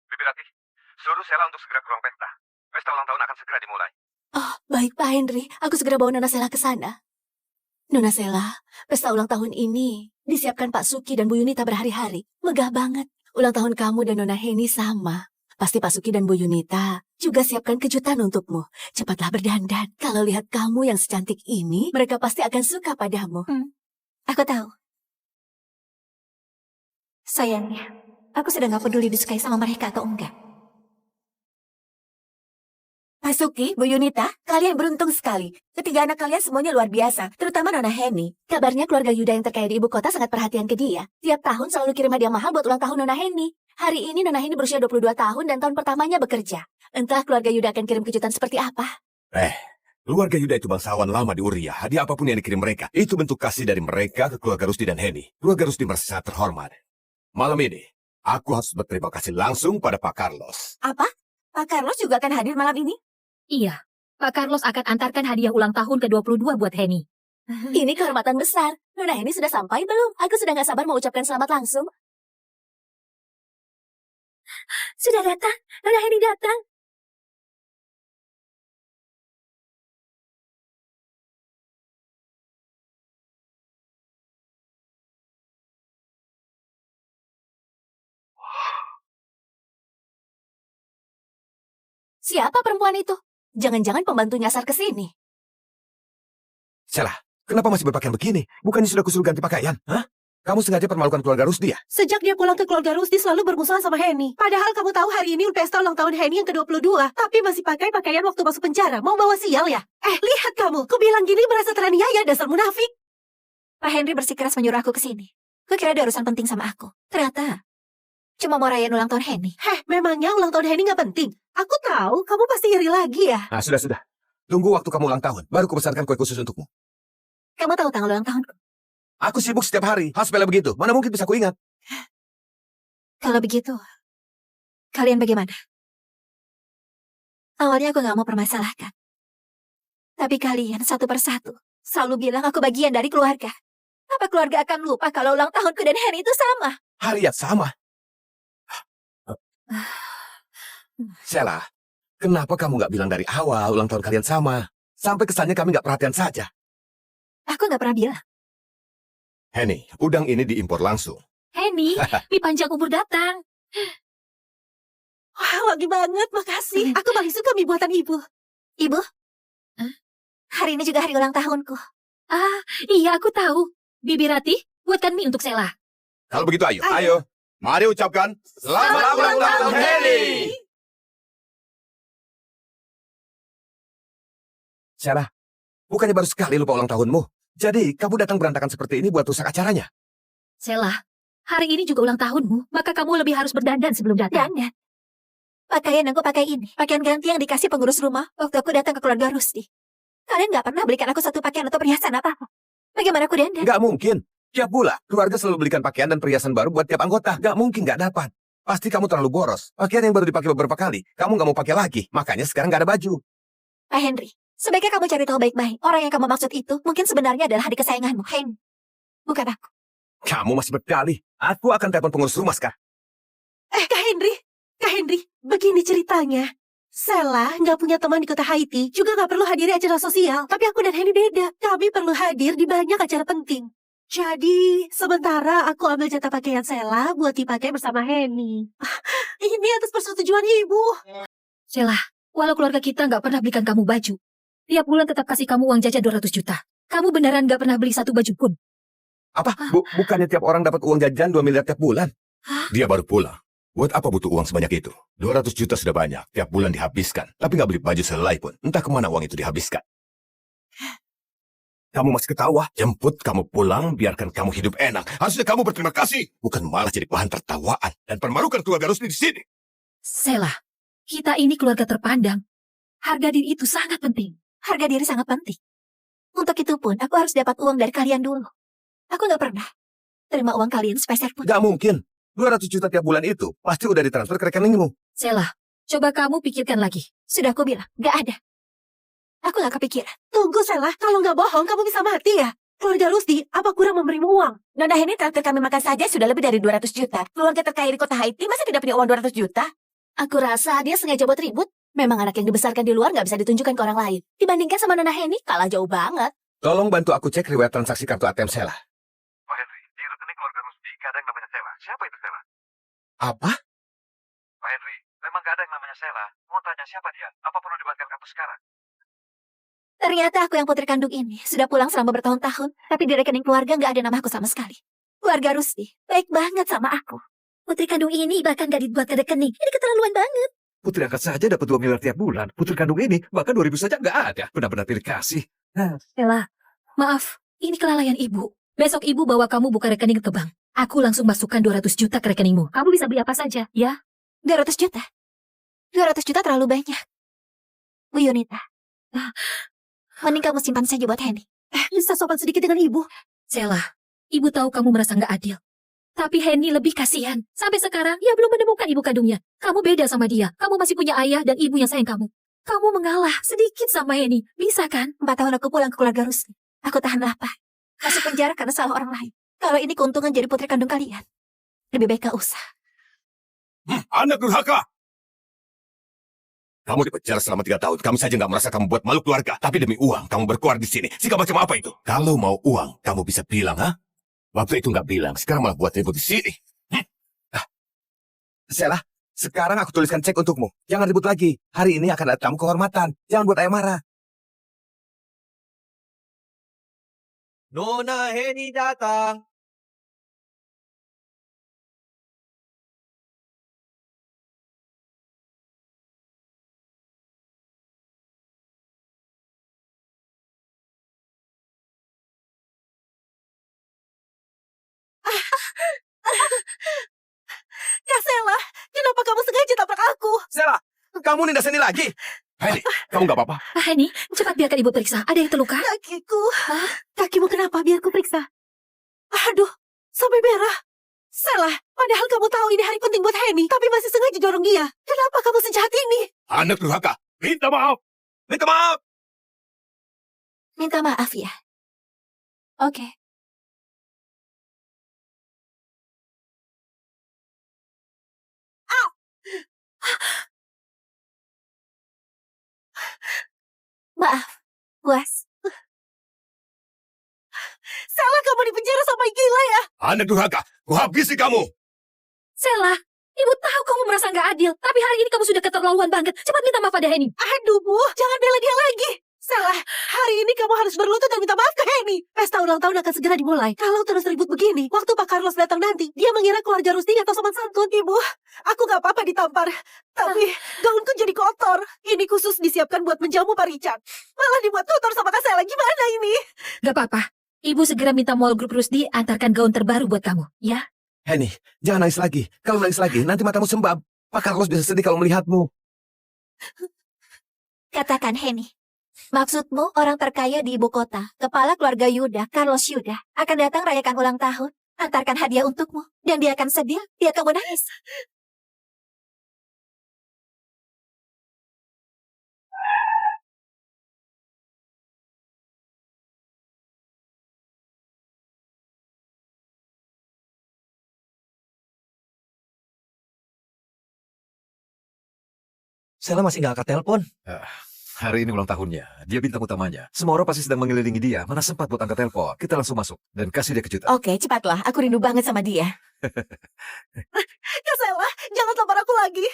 Bibi Rati, suruh Sela untuk segera ke ruang pesta. Pesta ulang tahun akan segera dimulai. Oh, baik Pak Henry. Aku segera bawa Nona Sela ke sana. Nona Sela, pesta ulang tahun ini disiapkan Pak Suki dan Bu Yunita berhari-hari. Megah banget. Ulang tahun kamu dan Nona Heni sama. Pasti Pak Suki dan Bu Yunita juga siapkan kejutan untukmu. Cepatlah berdandan. Kalau lihat kamu yang secantik ini, mereka pasti akan suka padamu. Aku tahu. Sayangnya, aku sudah gak peduli disukai sama mereka atau enggak. Pak Suki, Bu Yunita, kalian beruntung sekali. Ketiga anak kalian semuanya luar biasa, terutama Nona Heni. Kabarnya keluarga Yuda yang terkaya di ibu kota sangat perhatian ke dia. Tiap tahun selalu kirim hadiah mahal buat ulang tahun Nona Heni. Hari ini Nona Heni berusia 22 tahun dan tahun pertamanya bekerja. Entah keluarga Yuda akan kirim kejutan seperti apa. Keluarga Yuda itu bangsawan lama di Uria. Hadiah apapun yang dikirim mereka, itu bentuk kasih dari mereka ke keluarga Rusdi dan Heni. Keluarga Rusdi merasa sangat terhormat. Malam ini, aku harus berterima kasih langsung pada Pak Carlos. Apa? Pak Carlos juga akan hadir malam ini? Iya, Pak Carlos akan antarkan hadiah ulang tahun ke-22 buat Heni. Ini kehormatan besar. Nona Heni sudah sampai belum? Aku sudah gak sabar mau ucapkan selamat langsung. Sudah datang, Nona Heni datang. Siapa perempuan itu? Jangan-jangan pembantu nyasar ke sini. Sela, kenapa masih berpakaian begini? Bukannya sudah kusuruh ganti pakaian? Hah? Kamu sengaja permalukan keluarga Rusdi ya? Sejak dia pulang ke keluarga Rusdi selalu bermusuhan sama Heni. Padahal kamu tahu hari ini pesta ulang tahun Heni yang ke-22. Tapi masih pakai pakaian waktu masuk penjara. Mau bawa sial ya? Lihat kamu. Kubilang gini merasa teraniaya, dasar munafik. Pak Henry bersikeras menyuruh aku ke sini. Kukira ada urusan penting sama aku. Ternyata, Cuma mau rayain ulang tahun Henny. Memangnya ulang tahun Henny nggak penting? Aku tahu, kamu pasti iri lagi ya. Nah, sudah. Tunggu waktu kamu ulang tahun, baru kubesarkan kue khusus untukmu. Kamu tahu tanggal ulang tahunku? Aku sibuk setiap hari, hal sepele begitu. Mana mungkin bisa kuingat? Kalau begitu, kalian bagaimana? Awalnya aku nggak mau permasalahkan. Tapi kalian satu persatu selalu bilang aku bagian dari keluarga. Apa keluarga akan lupa kalau ulang tahunku dan Henry itu sama? Hari yang sama. Sheila, kenapa kamu nggak bilang dari awal ulang tahun kalian sama? Sampai kesannya kami nggak perhatian saja. Aku nggak pernah bilang. Henny, udang ini diimpor langsung. Henny, mie panjang umur datang. Wah, wangi banget, makasih. Aku paling suka mie buatan ibu. Ibu? Hari ini juga hari ulang tahunku. Ah, iya aku tahu. Bibi Ratih, buatkan mie untuk Sheila. Kalau begitu ayo. Mari ucapkan selamat ulang tahun Henny. Sheila, bukannya baru sekali lupa ulang tahunmu? Jadi, kamu datang berantakan seperti ini buat rusak acaranya? Sheila, hari ini juga ulang tahunmu, maka kamu lebih harus berdandan sebelum datang. Dandan. Pakaian aku pakai ini. Pakaian ganti yang dikasih pengurus rumah waktu aku datang ke keluarga Rusdi. Kalian nggak pernah belikan aku satu pakaian atau perhiasan apa-apa. Bagaimana aku dandan? Nggak mungkin. Tiap bulan, keluarga selalu belikan pakaian dan perhiasan baru buat tiap anggota. Nggak mungkin nggak dapat. Pasti kamu terlalu boros. Pakaian yang baru dipakai beberapa kali, kamu nggak mau pakai lagi. Makanya sekarang nggak ada baju. Pak Henry, sebaiknya kamu cari tahu baik-baik. Orang yang kamu maksud itu mungkin sebenarnya adalah adik kesayanganmu, Henry. Bukan aku. Kamu masih berdalih. Aku akan telepon pengurus rumah sekarang. Kak Henry, begini ceritanya. Sheila nggak punya teman di kota Haiti, juga nggak perlu hadiri acara sosial. Tapi aku dan Henny beda. Kami perlu hadir di banyak acara penting. Jadi, sementara aku ambil jatah pakaian Sheila buat dipakai bersama Henny. Ini atas persetujuan ibu. Sheila, walau keluarga kita nggak pernah belikan kamu baju, tiap bulan tetap kasih kamu uang jajan 200 juta. Kamu beneran nggak pernah beli satu baju pun. Apa? Bukannya tiap orang dapat uang jajan 2 miliar tiap bulan? Dia baru pulang. Buat apa butuh uang sebanyak itu? 200 juta sudah banyak, tiap bulan dihabiskan. Tapi nggak beli baju sehelai pun. Entah kemana uang itu dihabiskan. Kamu masih ketawa? Jemput kamu pulang, biarkan kamu hidup enak. Harusnya kamu berterima kasih. Bukan malah jadi bahan tertawaan. Dan permarukan keluarga Rusdi di sini. Sheila, kita ini keluarga terpandang. Harga diri itu sangat penting. Harga diri sangat penting. Untuk itu pun, aku harus dapat uang dari kalian dulu. Aku nggak pernah terima uang kalian sepeser pun. Nggak mungkin. 200 juta tiap bulan itu pasti udah ditransfer ke rekeningmu. Sheila, coba kamu pikirkan lagi. Sudah aku bilang, nggak ada. Aku nggak kepikiran. Tunggu Sheila, kalau nggak bohong kamu bisa mati ya. Keluarga Rusdi, apa kurang memberimu uang? Nona Henny traktir kami makan saja sudah lebih dari 200 juta. Keluarga terkaya di kota Haiti masa tidak punya uang 200 juta? Aku rasa dia sengaja buat ribut. Memang anak yang dibesarkan di luar nggak bisa ditunjukkan ke orang lain. Dibandingkan sama Nona Henny, kalah jauh banget. Tolong bantu aku cek riwayat transaksi kartu ATM Sheila. Pak Henry, di rekening keluarga Rusdi gak ada yang namanya Sheila. Siapa itu Sheila? Apa? Pak Henry, memang gak ada yang namanya Sheila. Mau tanya siapa dia? Apa perlu dibuatkan kartu sekarang? Ternyata aku yang putri kandung ini sudah pulang selama bertahun-tahun, tapi di rekening keluarga nggak ada nama aku sama sekali. Keluarga Rusdi baik banget sama aku. Putri kandung ini bahkan gak dibuatkan rekening. Ini keterlaluan banget. Putri angkat saja dapat 2 miliar tiap bulan. Putri kandung ini bahkan 2000 saja nggak ada. Benar-benar pilih kasih. Sheila, maaf, ini kelalaian ibu. Besok ibu bawa kamu buka rekening ke bank. Aku langsung masukkan 200 juta ke rekeningmu. Kamu bisa beli apa saja, ya? 200 juta? 200 juta terlalu banyak. Bu Yunita, mending kamu simpan saja buat Henny. Bisa sopan sedikit dengan ibu. Sheila, ibu tahu kamu merasa nggak adil. Tapi Henny lebih kasihan. Sampai sekarang, ia belum menemukan ibu kandungnya. Kamu beda sama dia. Kamu masih punya ayah dan ibu yang sayang kamu. Kamu mengalah sedikit sama Henny. Bisa kan? 4 tahun aku pulang ke keluarga Rusdi. Aku tahan lapar. Masuk penjara karena salah orang lain. Kalau ini keuntungan jadi putri kandung kalian, lebih baik gak usah. Anak durhaka! Kamu dipenjara selama 3 tahun. Kami saja nggak merasa kamu buat malu keluarga. Tapi demi uang, kamu berkuar di sini. Sikap macam apa itu? Kalau mau uang, kamu bisa bilang, ha? Waktu itu nggak bilang. Sekarang malah buat ribut di sini. Sheila, sekarang aku tuliskan cek untukmu. Jangan ribut lagi. Hari ini akan ada tamu kehormatan. Jangan buat ayah marah. Nona Henny datang. Kak Sela, kenapa kamu sengaja tabrak aku? Sela, kamu nindas ini lagi. Henny, kamu nggak apa-apa? Henny, cepat biarkan ibu periksa. Ada yang terluka? Kakiku. Kakimu kenapa? Biar ku periksa. Aduh, sampai merah. Sela, padahal kamu tahu ini hari penting buat Henny, tapi masih sengaja dorong dia. Kenapa kamu sejahat ini? Anak durhaka, minta maaf. Minta maaf. Minta maaf ya. Oke. Maaf, puas. Sela, kamu di penjara sampai gila ya? Anak durhaka, ku habisi kamu. Sela, ibu tahu kamu merasa nggak adil. Tapi hari ini kamu sudah keterlaluan banget. Cepat minta maaf pada Henny. Aduh, Bu, jangan bela dia lagi. Sela, hari ini kamu harus berlutut dan minta maaf ke Henny. Pesta ulang tahun akan segera dimulai. Kalau terus ribut begini, waktu Pak Carlos datang nanti, dia mengira keluarga Rusdi atau sopan santun, Ibu. Aku gak apa-apa ditampar, tapi gaunku jadi kotor. Ini khusus disiapkan buat menjamu Pak Richard. Malah dibuat kotor sama Kak Sela. Gimana ini? Gak apa-apa. Ibu segera minta Mall Group Rusdi antarkan gaun terbaru buat kamu, ya? Henny, jangan nangis lagi. Kalau nangis lagi, nanti matamu sembab. Pak Carlos bisa sedih kalau melihatmu. Katakan Henny. Maksudmu orang terkaya di ibu kota, kepala keluarga Yuda, Carlos Yuda, akan datang rayakan ulang tahun, antarkan hadiah untukmu, dan dia akan sedih, dia kamu nangis. Sela masih nggak angkat telepon. Hari ini ulang tahunnya. Dia bintang utamanya. Semua orang pasti sedang mengelilingi dia. Mana sempat buat angkat telepon. Kita langsung masuk dan kasih dia kejutan. Oke, cepatlah. Aku rindu banget sama dia. Kak Sela, jangan tampar aku lagi.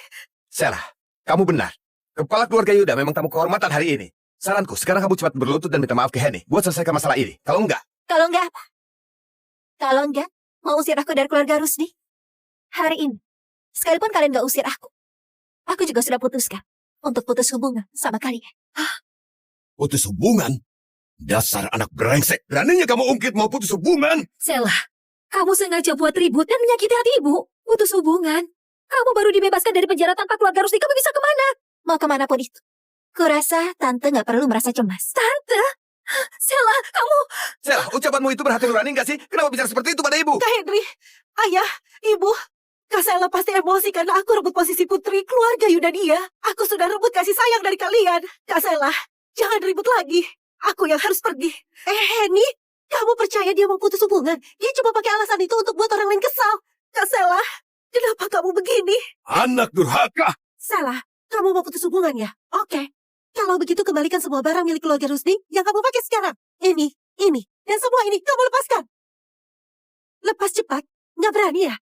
Sela, kamu benar. Kepala keluarga Yuda memang tamu kehormatan hari ini. Saranku, sekarang kamu cepat berlutut dan minta maaf ke Henny. Buat selesaikan masalah ini. Kalau enggak, Kalau enggak apa? Kalau enggak, mau usir aku dari keluarga Rusdi? Hari ini, sekalipun kalian gak usir aku juga sudah putuskan untuk putus hubungan sama kalian. putus hubungan? Dasar anak brengsek. Beraninya kamu ungkit mau putus hubungan? Sela, kamu sengaja buat ribut dan menyakiti hati ibu. Putus hubungan. Kamu baru dibebaskan dari penjara tanpa keluarga Rusdi. Kamu bisa kemana? Mau kemanapun itu. Kurasa Tante gak perlu merasa cemas. Tante, Sela, kamu... Sela, ucapanmu itu berhati nurani nggak sih? Kenapa bicara seperti itu pada ibu? Kak Henry, Ayah, Ibu, Kak Sela pasti emosi karena aku rebut posisi putri keluarga Yuda dia. Aku sudah rebut kasih sayang dari kalian. Kak Sela, jangan ribut lagi. Aku yang harus pergi. Henny, kamu percaya dia mau putus hubungan? Dia cuma pakai alasan itu untuk buat orang lain kesal. Kak Sela, kenapa kamu begini? Anak durhaka! Sela, kamu mau putus hubungan ya? Oke. Kalau begitu kembalikan semua barang milik keluarga Rusdi yang kamu pakai sekarang. Ini, dan semua ini kamu lepaskan. Lepas cepat. Nggak berani ya?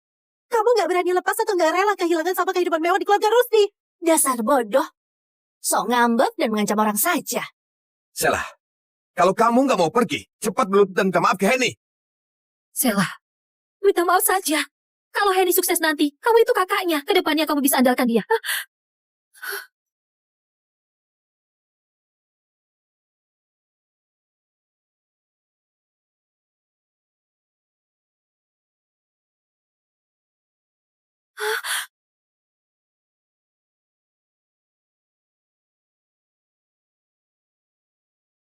Kamu nggak berani lepas atau nggak rela kehilangan sama kehidupan mewah di keluarga Rusdi? Dasar bodoh. Sok ngambek dan mengancam orang saja. Sela, kalau kamu nggak mau pergi, cepat berlutut dan minta maaf ke Henny. Sela, minta maaf saja. Kalau Henny sukses nanti, kamu itu kakaknya. Kedepannya kamu bisa andalkan dia.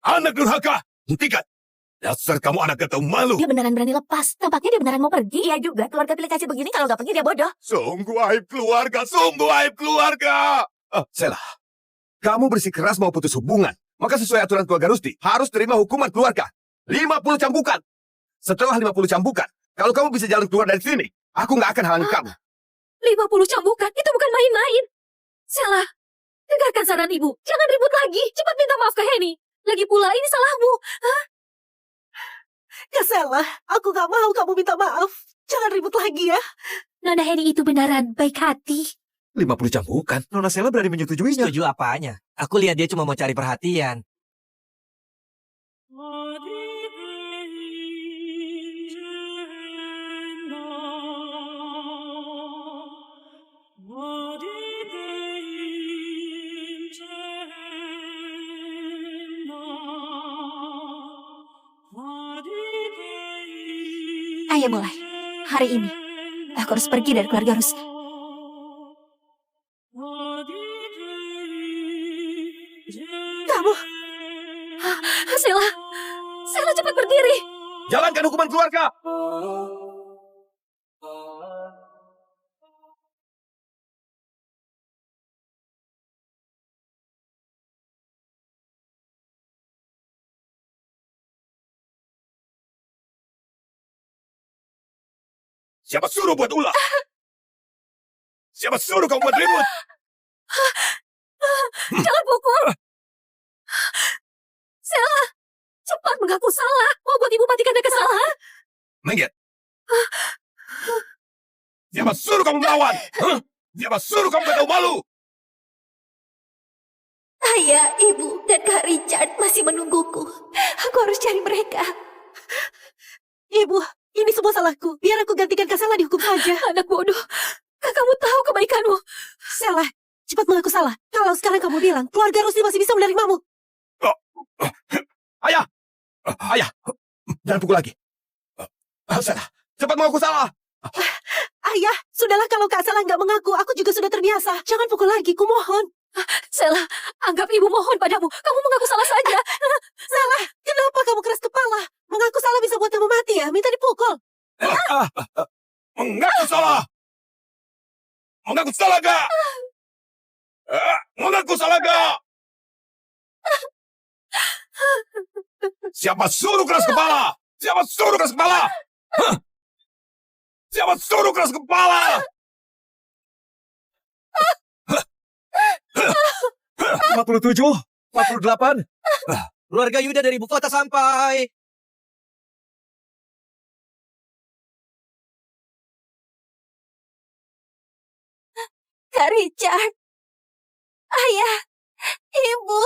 Anak durhaka! Hentikan! Dasar kamu anak gak tahu malu. Dia beneran berani lepas. Tampaknya dia beneran mau pergi. Iya juga, keluarga pilih kasih begini kalau nggak pergi dia bodoh. Sungguh aib keluarga, sungguh aib keluarga. Sela, kamu bersikeras mau putus hubungan. Maka sesuai aturan keluarga Rusdi, harus terima hukuman keluarga. 50 cambukan. Setelah 50 cambukan, kalau kamu bisa jalan keluar dari sini, aku nggak akan halangi kamu. 50 cambukan, itu bukan main-main. Sela, dengarkan saran ibu. Jangan ribut lagi. Cepat minta maaf ke Henny. Lagi pula, ini salahmu. Kak Sela, aku nggak mau kamu minta maaf. Jangan ribut lagi ya. Nona Henny itu beneran baik hati. 50 cambukan. Nona Sela berani menyetujuinya. Setuju apanya? Aku lihat dia cuma mau cari perhatian. Ayo mulai. Hari ini, aku harus pergi dari keluarga Rusdi. kamu? Sela, Sela cepat berdiri. Jalankan hukuman keluarga. Siapa suruh buat ulah? Siapa suruh kamu buat ribut? Jangan pukul. Sela, cepat mengaku salah. Mau buat ibu mati karena kesalahan. Minggir. Siapa suruh kamu melawan? Hah? Siapa suruh kamu gak tahu malu? Ayah, ibu, dan Kak Richard masih menungguku. Aku harus cari mereka. Ibu, ini semua salahku. Biar aku gantikan Kak Sela dihukum saja. Anak bodoh. Kamu tahu kebaikanmu. Sela, cepat mengaku salah. Kalau sekarang kamu bilang, keluarga Rusdi masih bisa menerimamu. Ayah! Ayah! Jangan pukul lagi. Salah. Cepat mengaku salah. Ayah, sudahlah kalau Kak Sela nggak mengaku, aku juga sudah terbiasa. Jangan pukul lagi, kumohon. Sela, anggap ibu mohon padamu. Kamu mengaku salah saja. Salah, kenapa kamu keras kepala? Mengaku salah bisa buat kamu mati ya? Minta dipukul. Mengaku salah. Mengaku salah gak? Mengaku salah gak? Siapa suruh keras kepala? Siapa suruh keras kepala? Hah? Siapa suruh keras kepala? 47, 48. Keluarga Yuda dari ibu kota sampai. Kak Richard. Ayah, ibu.